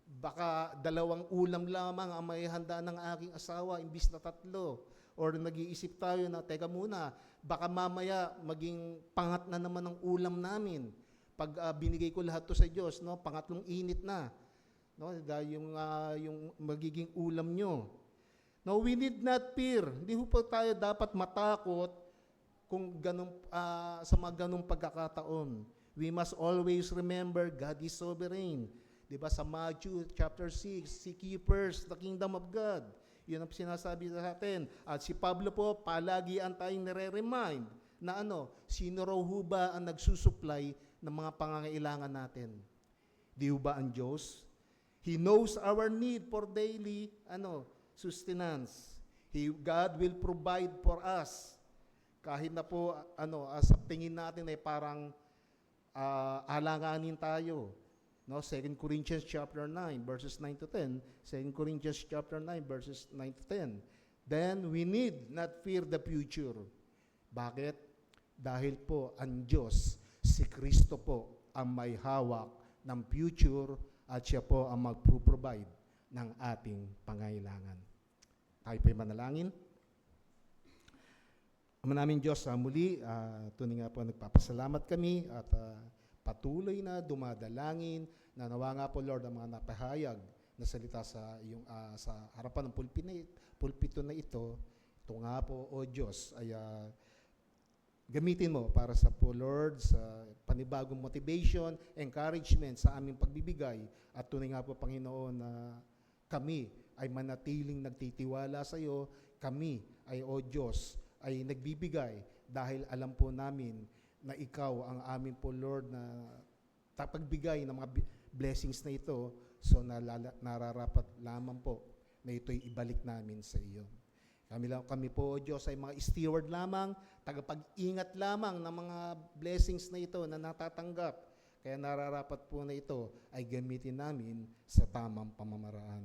baka 2 ulam lamang ang may handa ng aking asawa, imbis na 3. Or nag-iisip tayo na, teka muna, baka mamaya maging pangat na naman ang ulam namin. Pag binigay ko lahat to sa Diyos, no, pangatlong init na. No, dahil yung magiging ulam nyo. No, we need not fear. Hindi po tayo dapat matakot kung sa mga ganung pagkakataon. We must always remember God is sovereign. Diba sa Matthew chapter 6, seek ye first the kingdom of God. Yun ang sinasabi sa atin. At si Pablo po, palagi ang tayong nire-remind na sino raw ho ba ang nagsusupply ng mga pangangailangan natin? Di ho ba ang Diyos? He knows our need for daily sustenance. God will provide for us. Kahit na po, sa tingin natin ay parang alanganin tayo. No, 2 Corinthians chapter 9 verses 9 to 10. 2 Corinthians chapter 9 verses 9 to 10. Then we need not fear the future. Bakit? Dahil po ang Diyos, si Kristo po ang may hawak ng future at siya po ang magpro-provide ng ating pangailangan. Tayo po'y manalangin. Ama namin Diyos, muli, tunay nga po nagpapasalamat kami at patuloy na dumadalangin na nawa nga po Lord ang mga napahayag na salita sa iyong sa harapan ng pulpito na ito. Ito nga po o Diyos ay gamitin mo para sa po Lord sa panibagong motivation, encouragement sa aming pagbibigay at tunay nga po Panginoon na kami ay manatiling nagtitiwala sa iyo, kami ay o Diyos ay nagbibigay dahil alam po namin na ikaw ang amin po, Lord, na tapagbigay ng mga blessings na ito, so nararapat lamang po na ito'y ibalik namin sa iyo. Kami po, Diyos, ay mga steward lamang, tagapag-ingat lamang ng mga blessings na ito na natatanggap. Kaya nararapat po na ito ay gamitin namin sa tamang pamamaraan.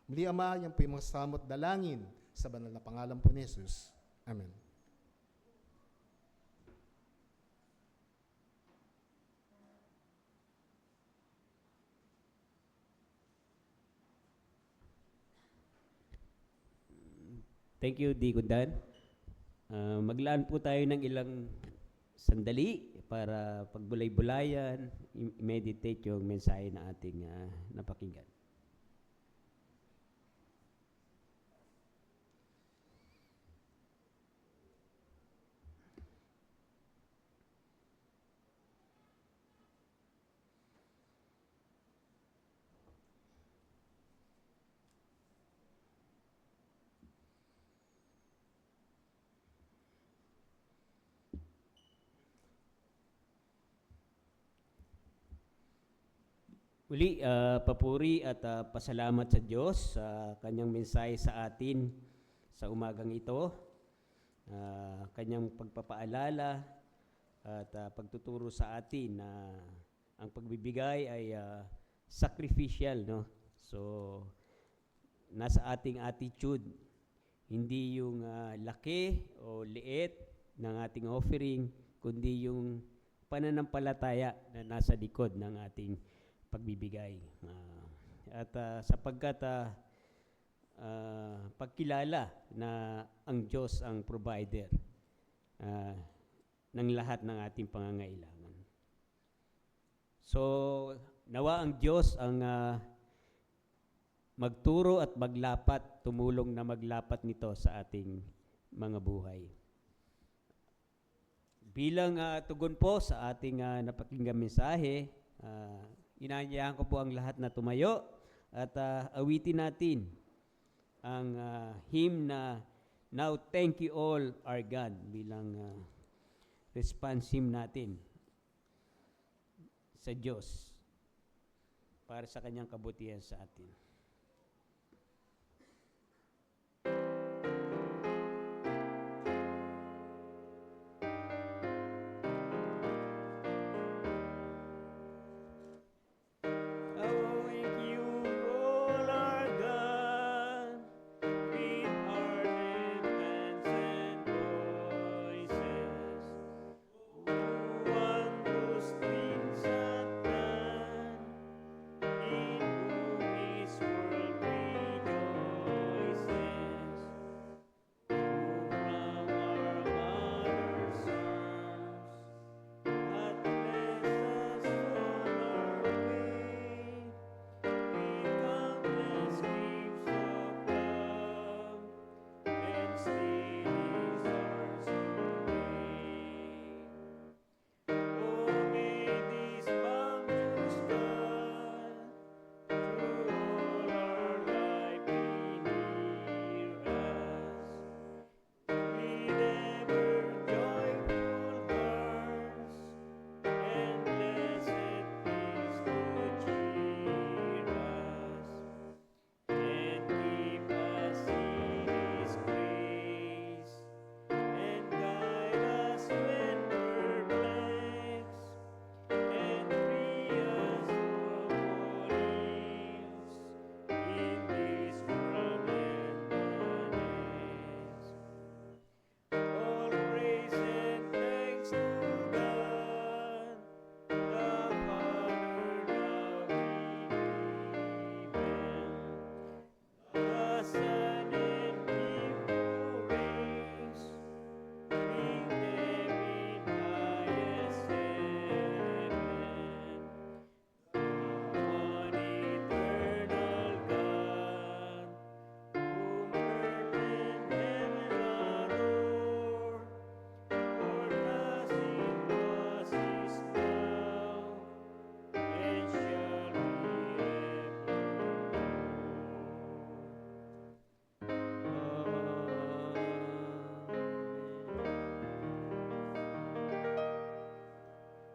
Muli, Ama, yan po yung mga samot dalangin sa banal na pangalan po ni Jesus. Amen. Thank you, Deacon Dan. Maglaan po tayo ng ilang sandali para pagbulay-bulayan, i-meditate yung mensahe na ating napakinggan. Muli, papuri at pasalamat sa Diyos sa kanyang mensahe sa atin sa umagang ito. Kanyang pagpapaalala at pagtuturo sa atin na ang pagbibigay ay sacrificial, no? So, nasa ating attitude, hindi yung laki o liit ng ating offering, kundi yung pananampalataya na nasa likod ng ating pagbibigay. Sapagkat pagkilala na ang Diyos ang provider ng lahat ng ating pangangailangan. So, nawa ang Diyos ang magturo at maglapat, tumulong na maglapat nito sa ating mga buhay. Bilang tugon po sa ating napakinggang mensahe, inaanyayahan ko po ang lahat na tumayo at awitin natin ang hymn na Now Thank You All Our God bilang response hymn natin sa Diyos para sa kanyang kabutihan sa atin.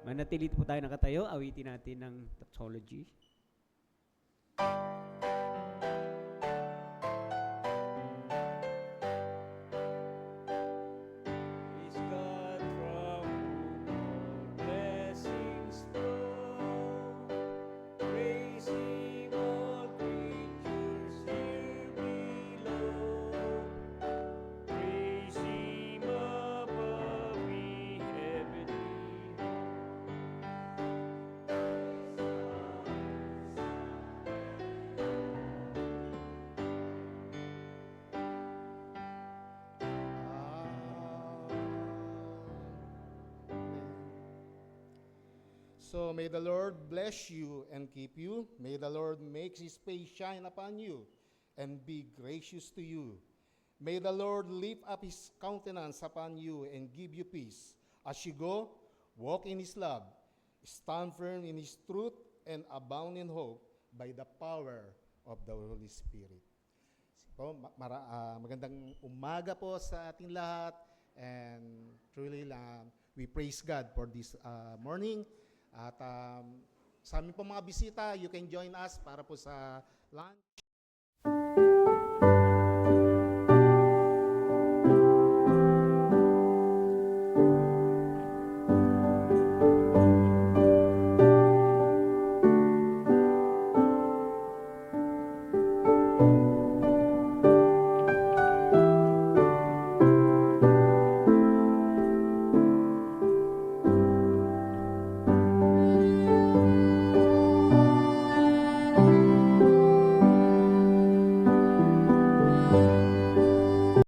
Manatili po tayo nakatayo, awitin natin ng doxology. So may the Lord bless you and keep you. May the Lord make his face shine upon you and be gracious to you. May the Lord lift up his countenance upon you and give you peace. As you go, walk in his love, stand firm in his truth, and abound in hope by the power of the Holy Spirit. Po, magandang umaga po sa ating lahat, and truly we praise God for this morning. At sa aming po mga bisita, you can join us para po sa lunch.